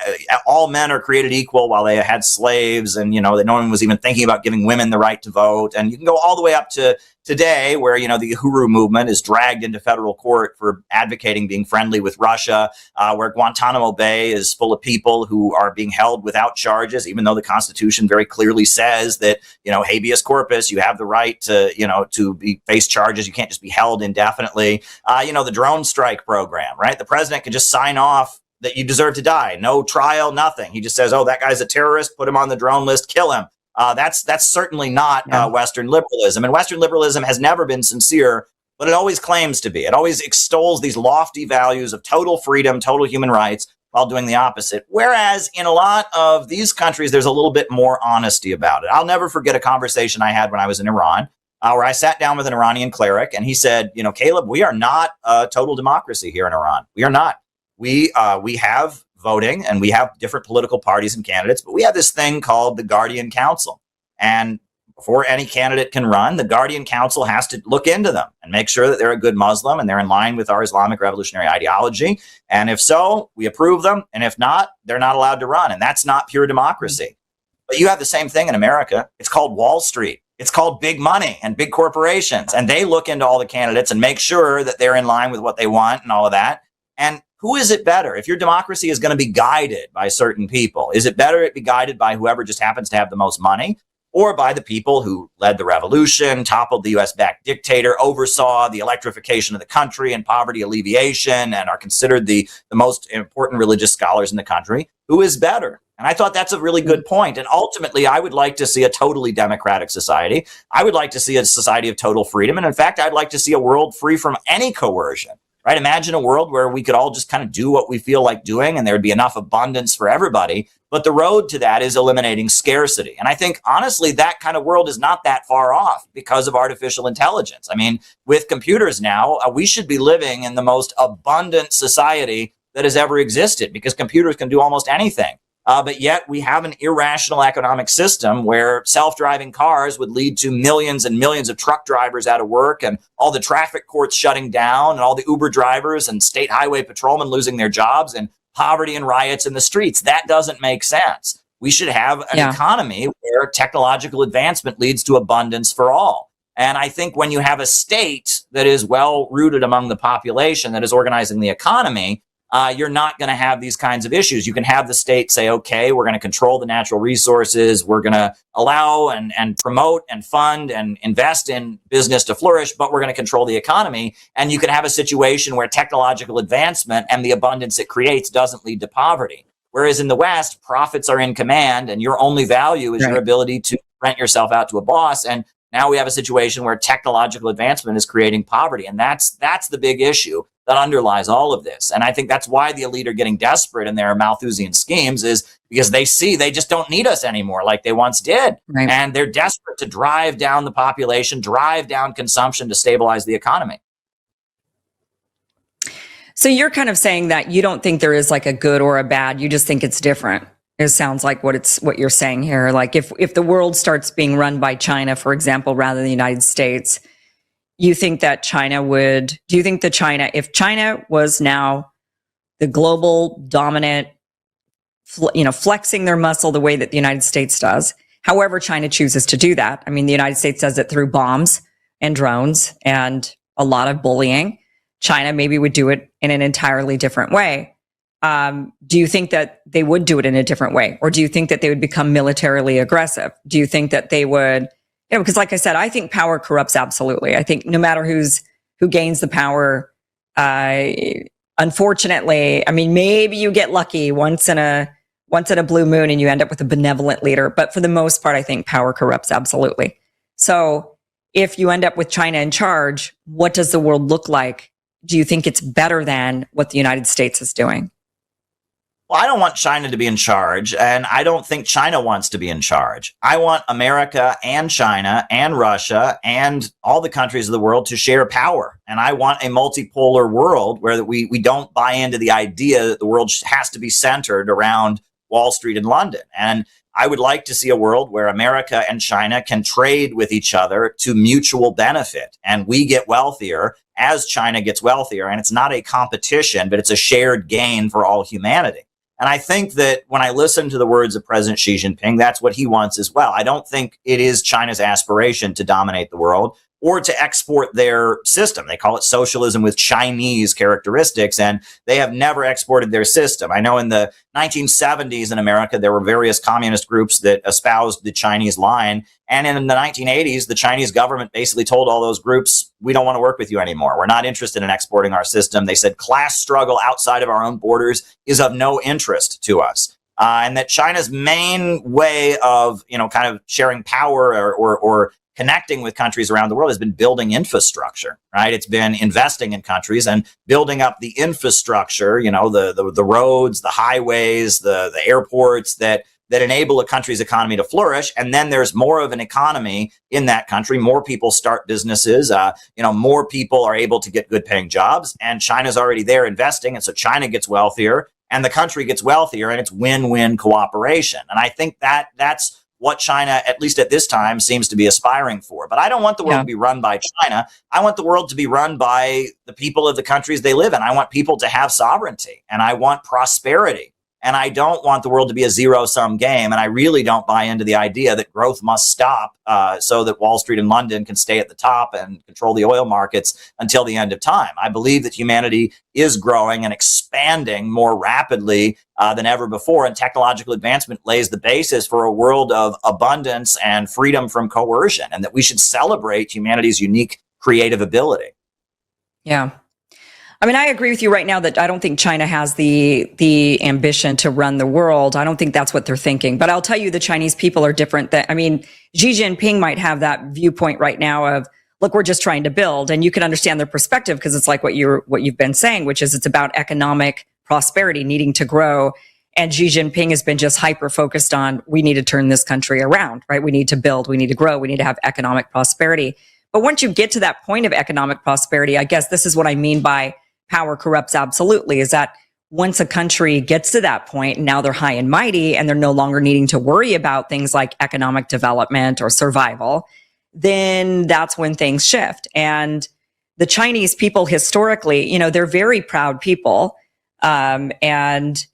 all men are created equal while they had slaves, and, that no one was even thinking about giving women the right to vote. And you can go all the way up to today where, the Uhuru movement is dragged into federal court for advocating being friendly with Russia, where Guantanamo Bay is full of people who are being held without charges, even though the Constitution very clearly says that, habeas corpus, you have the right to face charges. You can't just be held indefinitely. The drone strike program, right? The president can just sign off that you deserve to die. No trial, nothing. He just says, oh, that guy's a terrorist, put him on the drone list, kill him. That's certainly not Western liberalism. And Western liberalism has never been sincere, but it always claims to be. It always extols these lofty values of total freedom, total human rights, while doing the opposite. Whereas in a lot of these countries, there's a little bit more honesty about it. I'll never forget a conversation I had when I was in Iran, where I sat down with an Iranian cleric, and he said, Caleb, we are not a total democracy here in Iran. We are not. We have voting, and we have different political parties and candidates, but we have this thing called the Guardian Council. And before any candidate can run, the Guardian Council has to look into them and make sure that they're a good Muslim and they're in line with our Islamic revolutionary ideology. And if so, we approve them. And if not, they're not allowed to run. And that's not pure democracy. But you have the same thing in America. It's called Wall Street. It's called big money and big corporations. And they look into all the candidates and make sure that they're in line with what they want and all of that. And who is it better? If your democracy is going to be guided by certain people, is it better it be guided by whoever just happens to have the most money? or by the people who led the revolution, toppled the US-backed dictator, oversaw the electrification of the country and poverty alleviation, and are considered the most important religious scholars in the country. Who is better? And I thought that's a really good point. And ultimately, I would like to see a totally democratic society. I would like to see a society of total freedom. And in fact, I'd like to see a world free from any coercion. Right? Imagine a world where we could all just kind of do what we feel like doing and there'd be enough abundance for everybody. But the road to that is eliminating scarcity. And I think, honestly, that kind of world is not that far off because of artificial intelligence. I mean, with computers now, we should be living in the most abundant society that has ever existed because computers can do almost anything. But yet we have an irrational economic system where self-driving cars would lead to millions and millions of truck drivers out of work and all the traffic courts shutting down and all the Uber drivers and state highway patrolmen losing their jobs and poverty and riots in the streets. That doesn't make sense. We should have an economy where technological advancement leads to abundance for all. And I think when you have a state that is well rooted among the population that is organizing the economy, you're not going to have these kinds of issues. You can have the state say, okay, we're going to control the natural resources. We're going to allow and promote and fund and invest in business to flourish, but we're going to control the economy. And you can have a situation where technological advancement and the abundance it creates doesn't lead to poverty. Whereas in the West, profits are in command and your only value is your ability to rent yourself out to a boss. And now we have a situation where technological advancement is creating poverty. And that's the big issue that underlies all of this. And I think that's why the elite are getting desperate in their Malthusian schemes, is because they see they just don't need us anymore like they once did. Right. And they're desperate to drive down the population, drive down consumption to stabilize the economy. So you're kind of saying that you don't think there is like a good or a bad, you just think it's different. It sounds like what you're saying here. Like if the world starts being run by China, for example, rather than the United States, you think that if China was now the global dominant, flexing their muscle the way that the United States does, however China chooses to do that. I mean, the United States does it through bombs and drones and a lot of bullying. China maybe would do it in an entirely different way. Do you think that they would do it in a different way? Or do you think that they would become militarily aggressive? Do you think that they would, because like I said, I think power corrupts absolutely. I think no matter who gains the power, unfortunately, I mean, maybe you get lucky once in a blue moon and you end up with a benevolent leader. But for the most part, I think power corrupts absolutely. So if you end up with China in charge, what does the world look like? Do you think it's better than what the United States is doing? Well, I don't want China to be in charge, and I don't think China wants to be in charge. I want America and China and Russia and all the countries of the world to share power. And I want a multipolar world where we don't buy into the idea that the world has to be centered around Wall Street and London. And I would like to see a world where America and China can trade with each other to mutual benefit. And we get wealthier as China gets wealthier. And it's not a competition, but it's a shared gain for all humanity. And I think that when I listen to the words of President Xi Jinping, that's what he wants as well. I don't think it is China's aspiration to dominate the world or to export their system. They call it socialism with Chinese characteristics, and they have never exported their system. I know in the 1970s in America, there were various communist groups that espoused the Chinese line. And in the 1980s, the Chinese government basically told all those groups, we don't want to work with you anymore. We're not interested in exporting our system. They said class struggle outside of our own borders is of no interest to us. And that China's main way of, kind of sharing power or connecting with countries around the world has been building infrastructure, right? It's been investing in countries and building up the infrastructure, the roads, the highways, the airports that enable a country's economy to flourish. And then there's more of an economy in that country. More people start businesses, more people are able to get good paying jobs, and China's already there investing. And so China gets wealthier and the country gets wealthier, and it's win-win cooperation. And I think that's what China, at least at this time, seems to be aspiring for. But I don't want the world to be run by China. I want the world to be run by the people of the countries they live in. I want people to have sovereignty, and I want prosperity. And I don't want the world to be a zero-sum game. And I really don't buy into the idea that growth must stop so that Wall Street and London can stay at the top and control the oil markets until the end of time. I believe that humanity is growing and expanding more rapidly than ever before. And technological advancement lays the basis for a world of abundance and freedom from coercion, and that we should celebrate humanity's unique creative ability. Yeah. I mean, I agree with you right now that I don't think China has the ambition to run the world. I don't think that's what they're thinking. But I'll tell you, the Chinese people are different. I mean, Xi Jinping might have that viewpoint right now of, look, we're just trying to build. And you can understand their perspective because it's like what you've been saying, which is it's about economic prosperity, needing to grow. And Xi Jinping has been just hyper focused on, we need to turn this country around, right? We need to build, we need to grow, we need to have economic prosperity. But once you get to that point of economic prosperity, I guess this is what I mean by power corrupts absolutely, is that once a country gets to that point, and now they're high and mighty and they're no longer needing to worry about things like economic development or survival, then that's when things shift. And the Chinese people historically, you know, they're very proud people. And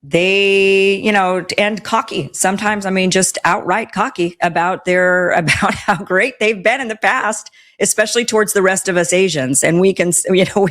they, you know, and cocky sometimes, I mean, just outright cocky about how great they've been in the past, especially towards the rest of us Asians. And we can, you know,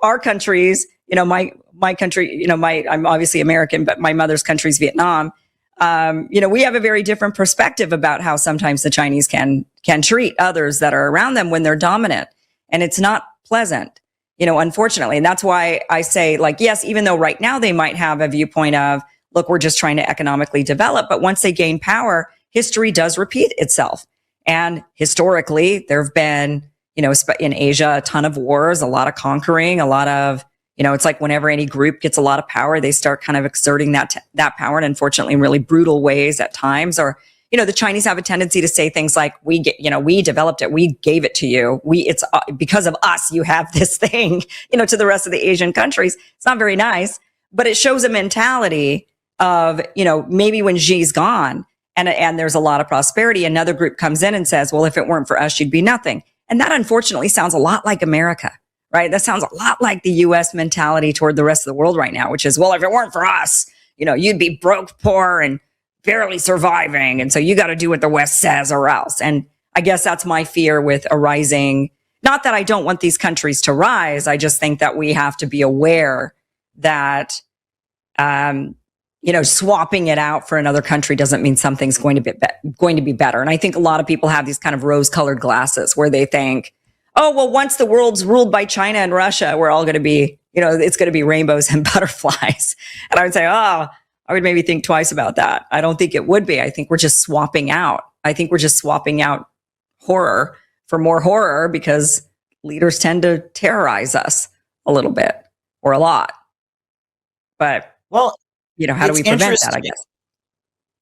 our countries, you know, my country, you know, I'm obviously American, but my mother's country is Vietnam. You know, we have a very different perspective about how sometimes the Chinese can treat others that are around them when they're dominant. And it's not pleasant, you know, unfortunately. And that's why I say, like, yes, even though right now they might have a viewpoint of, look, we're just trying to economically develop. But once they gain power, history does repeat itself. And historically, there have been, you know, in Asia, a ton of wars, a lot of conquering, a lot of, you know, it's like whenever any group gets a lot of power, they start kind of exerting that power, and unfortunately in really brutal ways at times. Or, you know, the Chinese have a tendency to say things like, we developed it, we gave it to you, it's because of us, you have this thing, you know, to the rest of the Asian countries. It's not very nice, but it shows a mentality of, you know, maybe when Xi's gone and there's a lot of prosperity, another group comes in and says, well, if it weren't for us, you'd be nothing. And that unfortunately sounds a lot like America, right? That sounds a lot like the US mentality toward the rest of the world right now, which is, well, if it weren't for us, you know, you'd be broke, poor, and barely surviving. And so you got to do what the West says or else. And I guess that's my fear with a rising, not that I don't want these countries to rise. I just think that we have to be aware that, you know, swapping it out for another country doesn't mean something's going to be better. And I think a lot of people have these kind of rose-colored glasses where they think, oh, well, once the world's ruled by China and Russia, we're all going to be, you know, it's going to be rainbows and butterflies. And I would say, I would maybe think twice about that. I don't think it would be. I think we're just swapping out. I think we're just swapping out horror for more horror because leaders tend to terrorize us a little bit or a lot. But, well, you know, how do we prevent that, I guess?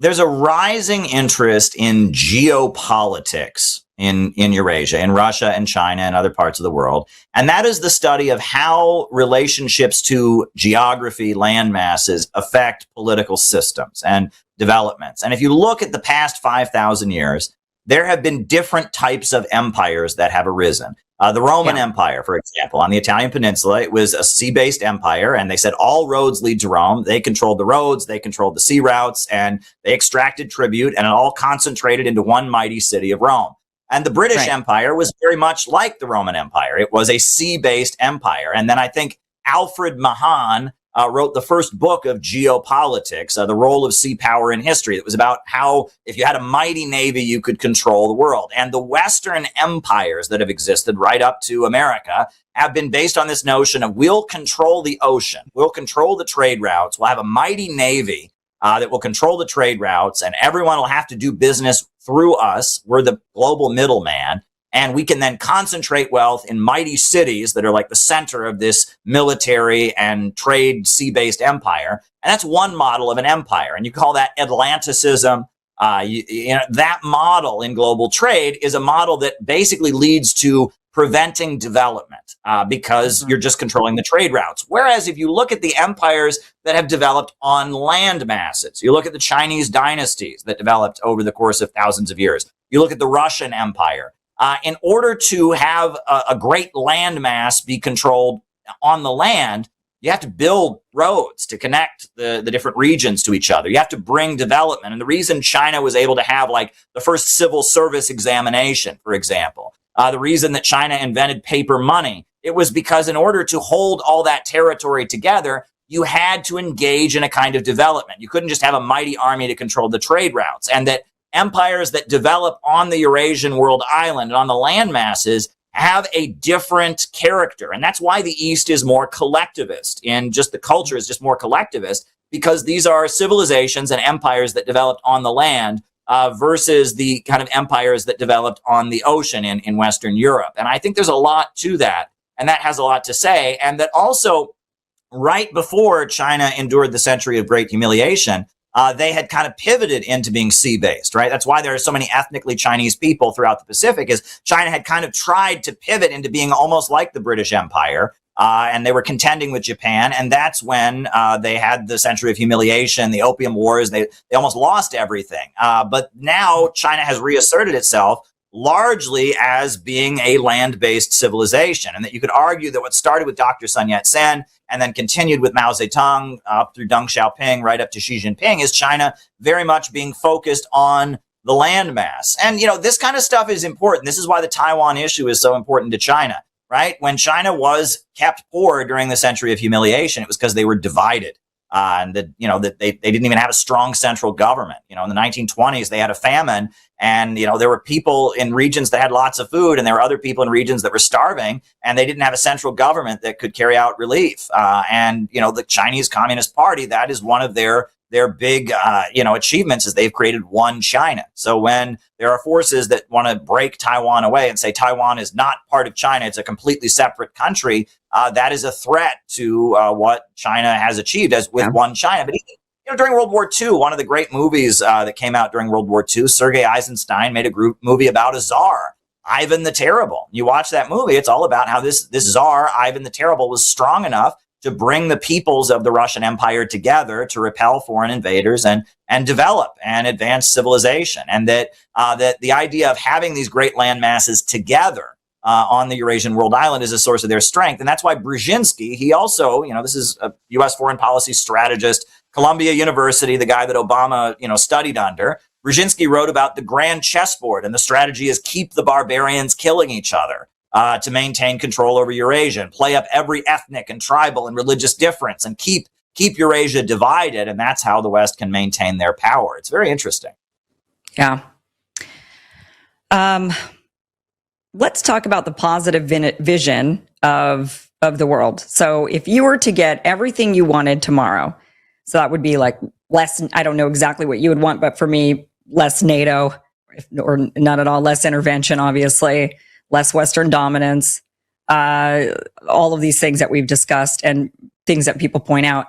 There's a rising interest in geopolitics in Eurasia, in Russia and China and other parts of the world. And that is the study of how relationships to geography, land masses affect political systems and developments. And if you look at the past 5,000 years, there have been different types of empires that have arisen. The Roman Empire, for example, on the Italian peninsula, it was a sea-based empire, and they said all roads lead to Rome. They controlled the roads, they controlled the sea routes, and they extracted tribute, and it all concentrated into one mighty city of Rome. And the British Empire was very much like the Roman Empire. It was a sea-based empire. And then I think Alfred Mahan wrote the first book of geopolitics, the role of sea power in history. It was about how if you had a mighty navy, you could control the world. And the Western empires that have existed right up to America have been based on this notion of we'll control the ocean, we'll control the trade routes, we'll have a mighty navy that will control the trade routes, and everyone will have to do business through us. We're the global middleman. And we can then concentrate wealth in mighty cities that are like the center of this military and trade sea-based empire. And that's one model of an empire. And you call that Atlanticism. You know, that model in global trade is a model that basically leads to preventing development because you're just controlling the trade routes. Whereas if you look at the empires that have developed on land masses, you look at the Chinese dynasties that developed over the course of thousands of years, you look at the Russian Empire, in order to have a great landmass be controlled on the land, You have to build roads to connect the different regions to each other. You have to bring development. And the reason China was able to have like the first civil service examination, for example, the reason that China invented paper money, it was because in order to hold all that territory together, you had to engage in a kind of development. You couldn't just have a mighty army to control the trade routes. And that empires that develop on the Eurasian world island and on the land masses have a different character. And that's why the East is more collectivist, and just the culture is just more collectivist, because these are civilizations and empires that developed on the land versus the kind of empires that developed on the ocean in Western Europe. And I think there's a lot to that, and that has a lot to say. And that also, right before China endured the century of great humiliation, they had kind of pivoted into being sea-based, right? That's why there are so many ethnically Chinese people throughout the Pacific, is China had kind of tried to pivot into being almost like the British Empire, and they were contending with Japan, and that's when they had the century of humiliation, the Opium Wars. They almost lost everything. But now China has reasserted itself largely as being a land-based civilization, and that you could argue that what started with Dr. Sun Yat-sen and then continued with Mao Zedong up through Deng Xiaoping right up to Xi Jinping is China very much being focused on the landmass. And, you know, this kind of stuff is important. This is why the Taiwan issue is so important to China, right? When China was kept poor during the century of humiliation, it was because they were divided. And that, you know, that they didn't even have a strong central government. You know, in the 1920s, they had a famine, and, you know, there were people in regions that had lots of food, and there were other people in regions that were starving, and they didn't have a central government that could carry out relief. And, you know, the Chinese Communist Party, that is one of their big, achievements, is they've created one China. So when there are forces that want to break Taiwan away and say Taiwan is not part of China, it's a completely separate country, that is a threat to what China has achieved with one China. But even, during World War II, one of the great movies that came out during World War II, Sergei Eisenstein made a movie about a czar, Ivan the Terrible. You watch that movie, it's all about how this czar, Ivan the Terrible, was strong enough to bring the peoples of the Russian Empire together to repel foreign invaders and develop and advance civilization. And that the idea of having these great land masses together on the Eurasian world island is a source of their strength. And that's why Brzezinski, he also, this is a U.S. foreign policy strategist, Columbia University, the guy that Obama, studied under. Brzezinski wrote about the grand chessboard, and the strategy is keep the barbarians killing each other. To maintain control over Eurasia and play up every ethnic and tribal and religious difference and keep Eurasia divided. And that's how the West can maintain their power. It's very interesting. Yeah. Let's talk about the positive vision of the world. So if you were to get everything you wanted tomorrow, so that would be like less, I don't know exactly what you would want, but for me, less NATO or none at all, less intervention, obviously, less Western dominance, all of these things that we've discussed and things that people point out.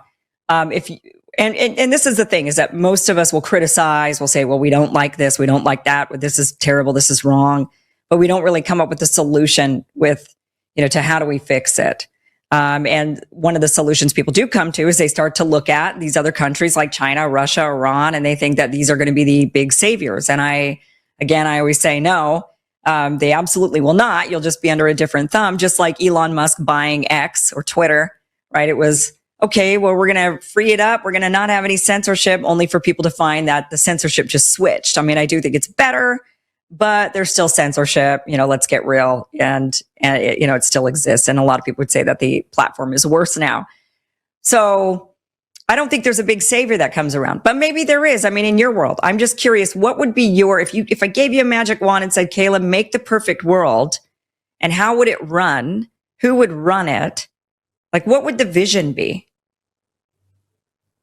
And this is the thing, is that most of us will criticize, will say, well, we don't like this, we don't like that, this is terrible, this is wrong, but we don't really come up with a solution with, to how do we fix it? And one of the solutions people do come to is they start to look at these other countries like China, Russia, Iran, and they think that these are going to be the big saviors. And I always say no. They absolutely will not. You'll just be under a different thumb, just like Elon Musk buying X or Twitter, right? It was, okay, well, we're going to free it up. We're going to not have any censorship, only for people to find that the censorship just switched. I mean, I do think it's better, but there's still censorship, let's get real. And it still exists. And a lot of people would say that the platform is worse now. So I don't think there's a big savior that comes around, but maybe there is. I mean, in your world, I'm just curious, what would be if I gave you a magic wand and said, Caleb, make the perfect world, and how would it run? Who would run it? Like, what would the vision be?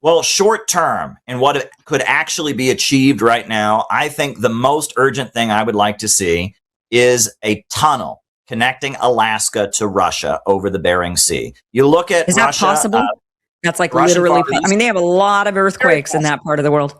Well, short term, and what it could actually be achieved right now, I think the most urgent thing I would like to see is a tunnel connecting Alaska to Russia over the Bering Sea. You look at Russia. Is that possible? That's like Russian literally, they have a lot of earthquakes in that part of the world.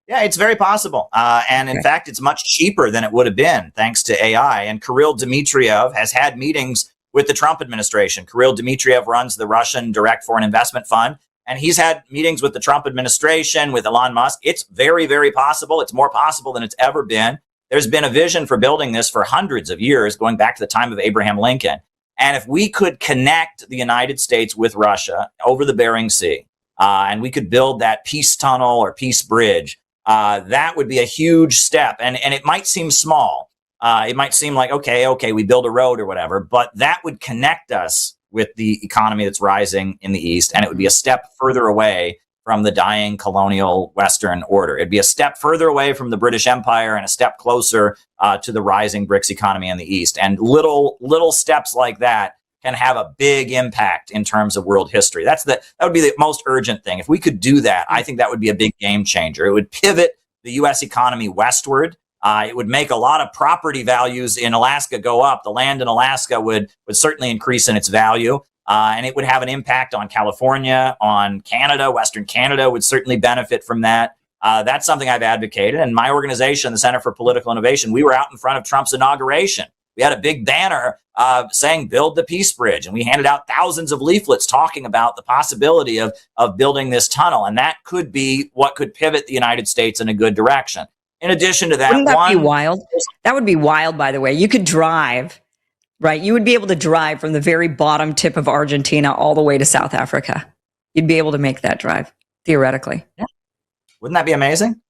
Yeah, it's very possible. And in fact, it's much cheaper than it would have been thanks to AI. And Kirill Dmitriev has had meetings with the Trump administration. Kirill Dmitriev runs the Russian Direct Foreign Investment Fund, and he's had meetings with the Trump administration, with Elon Musk. It's very, very possible. It's more possible than it's ever been. There's been a vision for building this for hundreds of years, going back to the time of Abraham Lincoln. And if we could connect the United States with Russia over the Bering Sea, and we could build that peace tunnel or peace bridge, that would be a huge step. And it might seem small. It might seem like, okay, we build a road or whatever, but that would connect us with the economy that's rising in the East. And it would be a step further away from the dying colonial Western order. It'd be a step further away from the British Empire and a step closer to the rising BRICS economy in the East. And little steps like that can have a big impact in terms of world history. That would be the most urgent thing. If we could do that, I think that would be a big game changer. It would pivot the U.S. economy westward. It would make a lot of property values in Alaska go up. The land in Alaska would certainly increase in its value. And it would have an impact on California, on Canada. Western Canada would certainly benefit from that. That's something I've advocated. And my organization, the Center for Political Innovation, we were out in front of Trump's inauguration. We had a big banner saying, build the peace bridge. And we handed out thousands of leaflets talking about the possibility of building this tunnel. And that could be what could pivot the United States in a good direction. In addition to that, wouldn't that be wild? That would be wild, by the way. You could drive, right? You would be able to drive from the very bottom tip of Argentina all the way to South Africa. You'd be able to make that drive, theoretically. Yeah. Wouldn't that be amazing?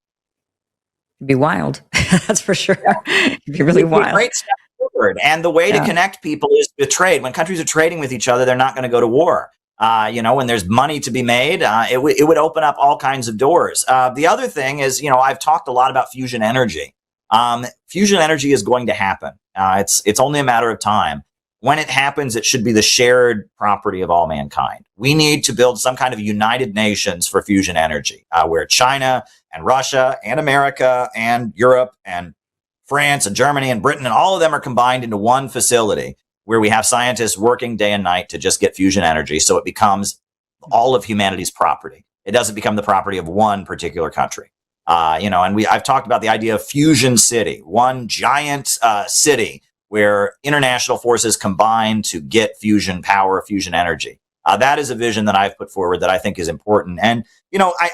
It'd be wild. That's for sure. It'd be really wild. A great step forward. And the way to connect people is to trade. When countries are trading with each other, they're not going to go to war. When there's money to be made, it would open up all kinds of doors. The other thing is, I've talked a lot about fusion energy. Fusion energy is going to happen. It's only a matter of time. When it happens, it should be the shared property of all mankind. We need to build some kind of United Nations for fusion energy, where China and Russia and America and Europe and France and Germany and Britain and all of them are combined into one facility, where we have scientists working day and night to just get fusion energy, so it becomes all of humanity's property. It doesn't become the property of one particular country. And I've talked about the idea of fusion city, one giant city where international forces combine to get fusion power, fusion energy. That is a vision that I've put forward that I think is important. And,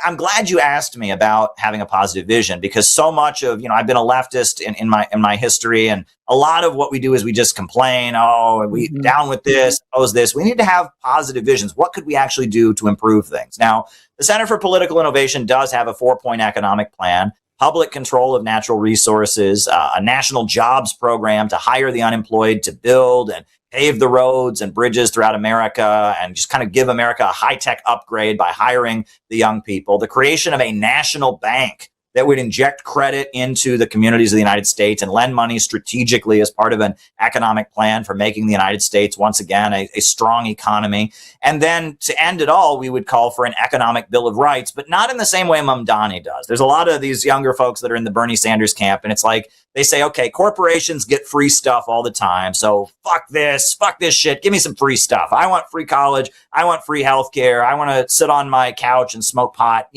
I'm glad you asked me about having a positive vision, because so much of, I've been a leftist in my history. And a lot of what we do is we just complain. Oh, we down with this, oppose this. We need to have positive visions. What could we actually do to improve things? Now, the Center for Political Innovation does have a 4-point economic plan: public control of natural resources, a national jobs program to hire the unemployed, to build and pave the roads and bridges throughout America, and just kind of give America a high-tech upgrade by hiring the young people. The creation of a national bank that would inject credit into the communities of the United States and lend money strategically as part of an economic plan for making the United States, once again, a strong economy. And then to end it all, we would call for an economic Bill of Rights, but not in the same way Mamdani does. There's a lot of these younger folks that are in the Bernie Sanders camp, and it's like they say, okay, corporations get free stuff all the time, so fuck this shit, give me some free stuff. I want free college, I want free healthcare, I want to sit on my couch and smoke pot.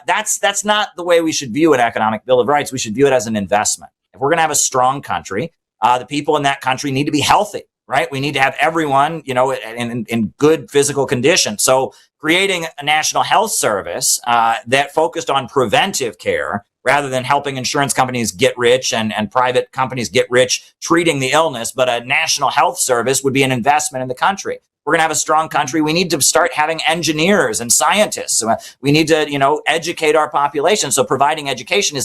That's not the way we should view an economic Bill of Rights. We should view it as an investment. If we're going to have a strong country, the people in that country need to be healthy, right? We need to have everyone, in good physical condition. So creating a national health service that focused on preventive care rather than helping insurance companies get rich and private companies get rich treating the illness, but a national health service would be an investment in the country. We're going to have a strong country. We need to start having engineers and scientists. We need to, educate our population. So providing education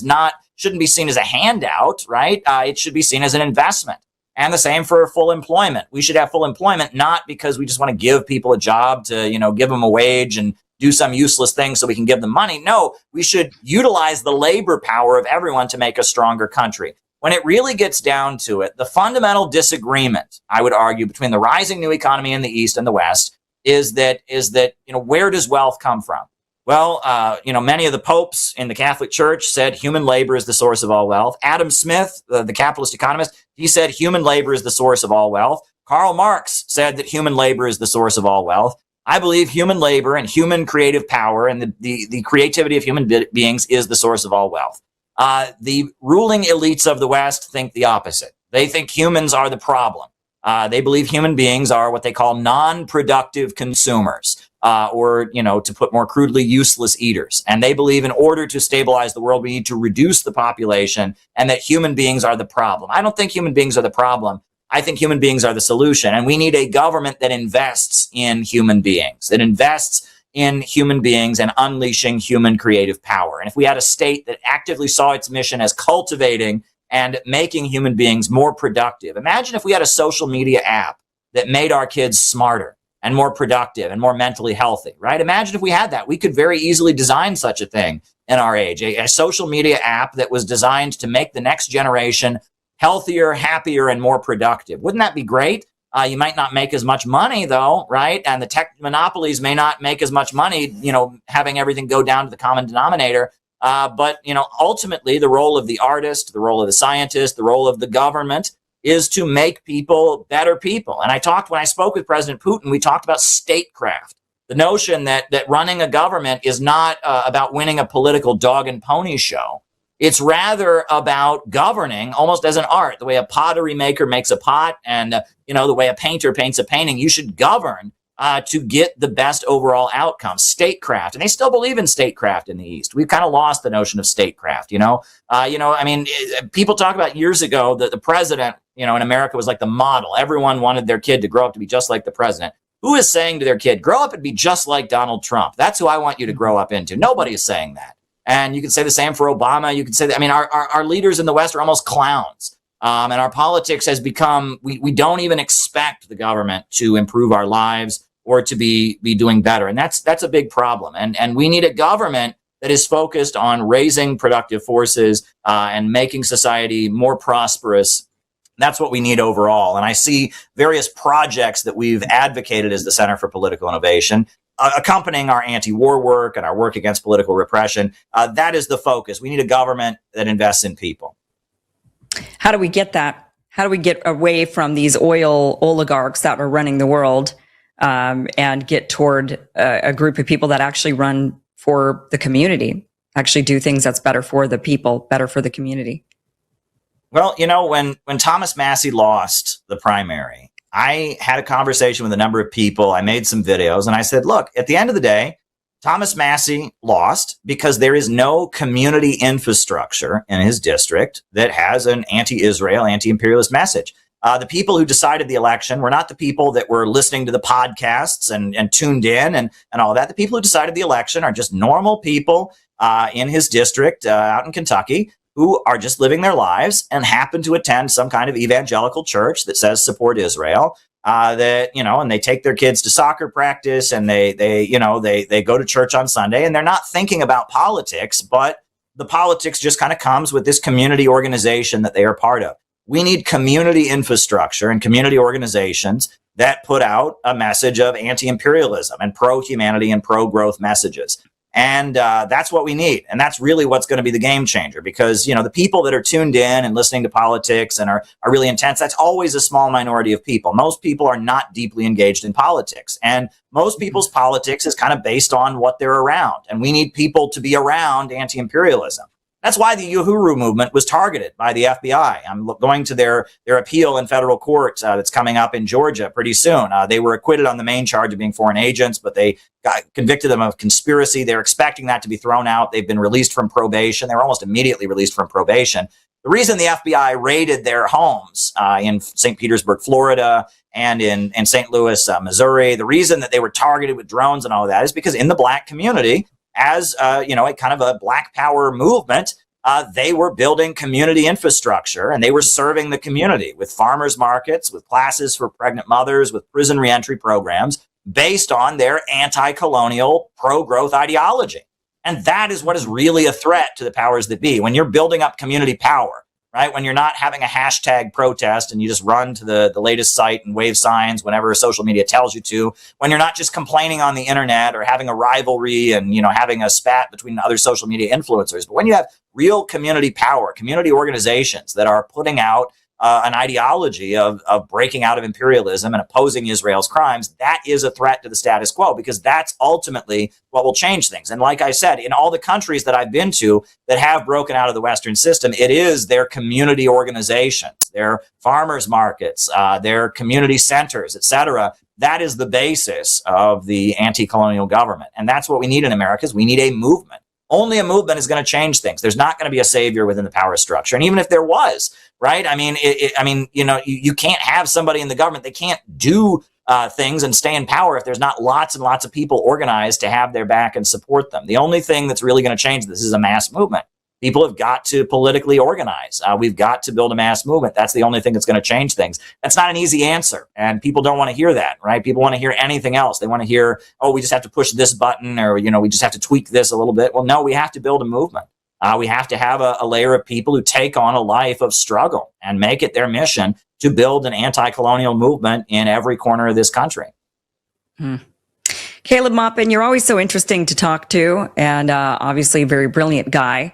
shouldn't be seen as a handout, right? It should be seen as an investment. And the same for full employment. We should have full employment, not because we just want to give people a job to, give them a wage and do some useless thing so we can give them money. No, we should utilize the labor power of everyone to make a stronger country. When it really gets down to it, the fundamental disagreement, I would argue, between the rising new economy in the East and the West is that, where does wealth come from? Well, many of the popes in the Catholic Church said human labor is the source of all wealth. Adam Smith, the capitalist economist, he said human labor is the source of all wealth. Karl Marx said that human labor is the source of all wealth. I believe human labor and human creative power and the creativity of human beings is the source of all wealth. The ruling elites of the West think the opposite. They think humans are the problem. They believe human beings are what they call non-productive consumers, or, to put more crudely, useless eaters. And they believe in order to stabilize the world, we need to reduce the population, and that human beings are the problem. I don't think human beings are the problem. I think human beings are the solution. And we need a government that invests in human beings, that invests in human beings and unleashing human creative power. And if we had a state that actively saw its mission as cultivating and making human beings more productive, imagine if we had a social media app that made our kids smarter and more productive and more mentally healthy, right? Imagine if we had that. We could very easily design such a thing in our age, a social media app that was designed to make the next generation healthier, happier, and more productive. Wouldn't that be great? You might not make as much money though, right? And the tech monopolies may not make as much money, having everything go down to the common denominator. But ultimately the role of the artist, the role of the scientist, the role of the government is to make people better people. And when I spoke with President Putin, we talked about statecraft. The notion that running a government is not about winning a political dog and pony show. It's rather about governing almost as an art, the way a pottery maker makes a pot and, the way a painter paints a painting. You should govern to get the best overall outcome, statecraft. And they still believe in statecraft in the East. We've kind of lost the notion of statecraft, people talk about years ago that the president, in America was like the model. Everyone wanted their kid to grow up to be just like the president. Who is saying to their kid, grow up and be just like Donald Trump? That's who I want you to grow up into. Nobody is saying that. And you can say the same for Obama. You can say that. Our leaders in the West are almost clowns. And our politics has become, we don't even expect the government to improve our lives or to be doing better. And that's a big problem. And we need a government that is focused on raising productive forces and making society more prosperous. That's what we need overall. And I see various projects that we've advocated as the Center for Political Innovation, accompanying our anti-war work and our work against political repression. That is the focus. We need a government that invests in people. How do we get that? How do we get away from these oil oligarchs that are running the world and get toward a group of people that actually run for the community, actually do things that's better for the people, better for the community? Well, when Thomas Massie lost the primary, I had a conversation with a number of people. I made some videos and I said, look, at the end of the day, Thomas Massie lost because there is no community infrastructure in his district that has an anti-Israel, anti-imperialist message. The people who decided the election were not the people that were listening to the podcasts and tuned in and all that. The people who decided the election are just normal people in his district out in Kentucky who are just living their lives and happen to attend some kind of evangelical church that says support Israel. And they take their kids to soccer practice and they go to church on Sunday, and they're not thinking about politics, but the politics just kind of comes with this community organization that they are part of. We need community infrastructure and community organizations that put out a message of anti-imperialism and pro-humanity and pro-growth messages. And that's what we need. And that's really what's going to be the game changer, because, the people that are tuned in and listening to politics and are really intense, that's always a small minority of people. Most people are not deeply engaged in politics. And most people's politics is kind of based on what they're around. And we need people to be around anti-imperialism. That's why the Uhuru movement was targeted by the FBI. I'm going to their appeal in federal court that's coming up in Georgia pretty soon. They were acquitted on the main charge of being foreign agents, but they convicted them of conspiracy. They're expecting that to be thrown out. They've been released from probation. They were almost immediately released from probation. The reason the FBI raided their homes in St. Petersburg, Florida, and in St. Louis, Missouri, the reason that they were targeted with drones and all of that is because in the Black community, as a kind of a Black power movement, they were building community infrastructure and they were serving the community with farmers markets, with classes for pregnant mothers, with prison reentry programs based on their anti-colonial pro-growth ideology. And that is what is really a threat to the powers that be. When you're building up community power, right? When you're not having a hashtag protest and you just run to the latest site and wave signs whenever social media tells you to, when you're not just complaining on the internet or having a rivalry and, having a spat between other social media influencers, but when you have real community power, community organizations that are putting out an ideology of breaking out of imperialism and opposing Israel's crimes, that is a threat to the status quo, because that's ultimately what will change things. And like I said, in all the countries that I've been to that have broken out of the Western system, it is their community organizations, their farmers markets, their community centers, etc. That is the basis of the anti-colonial government. And that's what we need in America. Is we need a movement Only a movement is going to change things. There's not going to be a savior within the power structure. And even if there was, right? I mean, you can't have somebody in the government. They can't do things and stay in power if there's not lots and lots of people organized to have their back and support them. The only thing that's really going to change this is a mass movement. People have got to politically organize. We've got to build a mass movement. That's the only thing that's going to change things. That's not an easy answer. And people don't want to hear that, right? People want to hear anything else. They want to hear, oh, we just have to push this button, or, we just have to tweak this a little bit. Well, no, we have to build a movement. We have to have a layer of people who take on a life of struggle and make it their mission to build an anti-colonial movement in every corner of this country. Caleb Maupin, you're always so interesting to talk to, and obviously a very brilliant guy.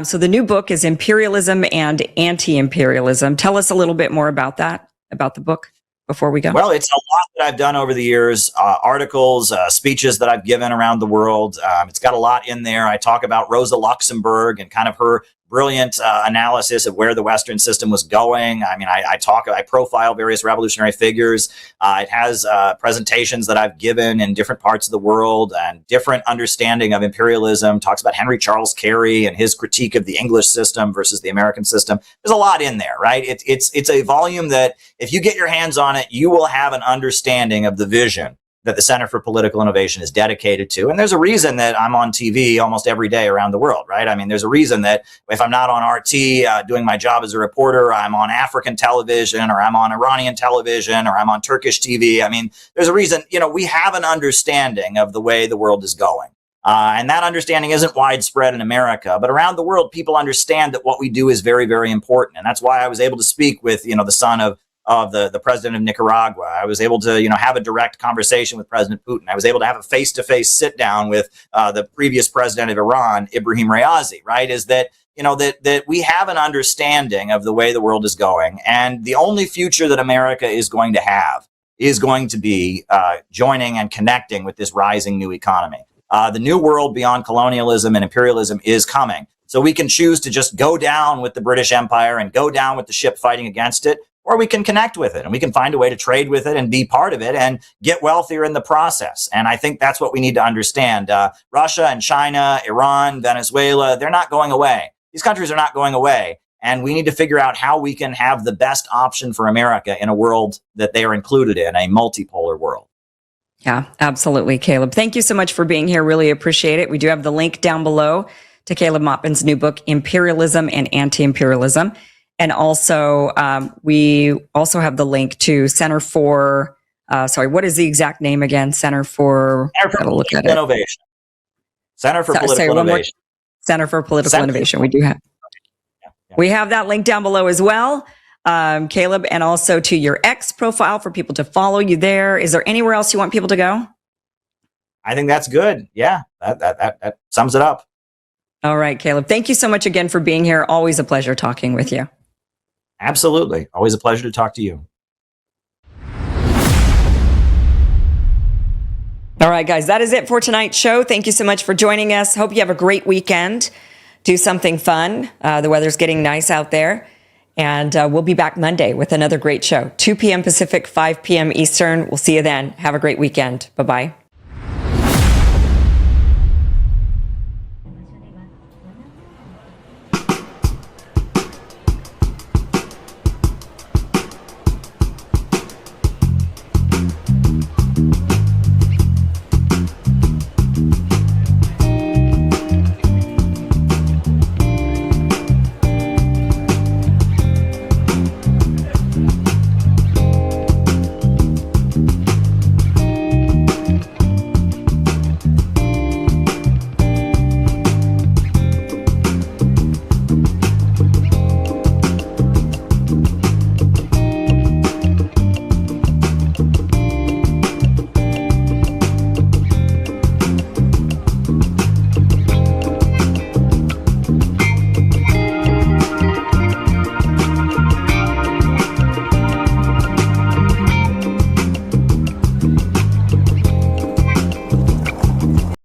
So the new book is Imperialism and Anti-Imperialism. Tell us a little bit more about that, about the book, before we go. Well, it's a lot that I've done over the years, articles, speeches that I've given around the world. It's got a lot in there. I talk about Rosa Luxemburg and kind of her brilliant analysis of where the Western system was going. I mean, I profile various revolutionary figures. It has presentations that I've given in different parts of the world and different understanding of imperialism. Talks about Henry Charles Carey and his critique of the English system versus the American system. There's a lot in there, right? It's a volume that if you get your hands on it, you will have an understanding of the vision that the Center for Political Innovation is dedicated to. And there's a reason that I'm on TV almost every day around the world, right? I mean, there's a reason that if I'm not on RT doing my job as a reporter, I'm on African television, or I'm on Iranian television, or I'm on Turkish TV. I mean, there's a reason, we have an understanding of the way the world is going. And that understanding isn't widespread in America, but around the world, people understand that what we do is very, very important. And that's why I was able to speak with, the son of the president of Nicaragua. I was able to, have a direct conversation with President Putin. I was able to have a face-to-face sit down with the previous president of Iran, Ibrahim Raisi, right? Is that, that we have an understanding of the way the world is going. And the only future that America is going to have is going to be joining and connecting with this rising new economy. The new world beyond colonialism and imperialism is coming. So we can choose to just go down with the British Empire and go down with the ship fighting against it, or we can connect with it and we can find a way to trade with it and be part of it and get wealthier in the process. And I think that's what we need to understand. Russia and China, Iran, Venezuela, they're not going away. These countries are not going away. And we need to figure out how we can have the best option for America in a world that they are included in, a multipolar world. Yeah, absolutely, Caleb. Thank you so much for being here. Really appreciate it. We do have the link down below to Caleb Maupin's new book, Imperialism and Anti-Imperialism. And also, we also have the link to Center for, what is the exact name again? Center for Political Innovation. Center for Political Innovation. Center for Political Innovation. We do have. We have that link down below as well, Caleb, and also to your X profile for people to follow you there. Is there anywhere else you want people to go? I think that's good. Yeah, that sums it up. All right, Caleb. Thank you so much again for being here. Always a pleasure talking with you. Absolutely. Always a pleasure to talk to you. All right, guys, that is it for tonight's show. Thank you so much for joining us. Hope you have a great weekend. Do something fun. The weather's getting nice out there. And we'll be back Monday with another great show. 2 p.m. Pacific, 5 p.m. Eastern. We'll see you then. Have a great weekend. Bye-bye.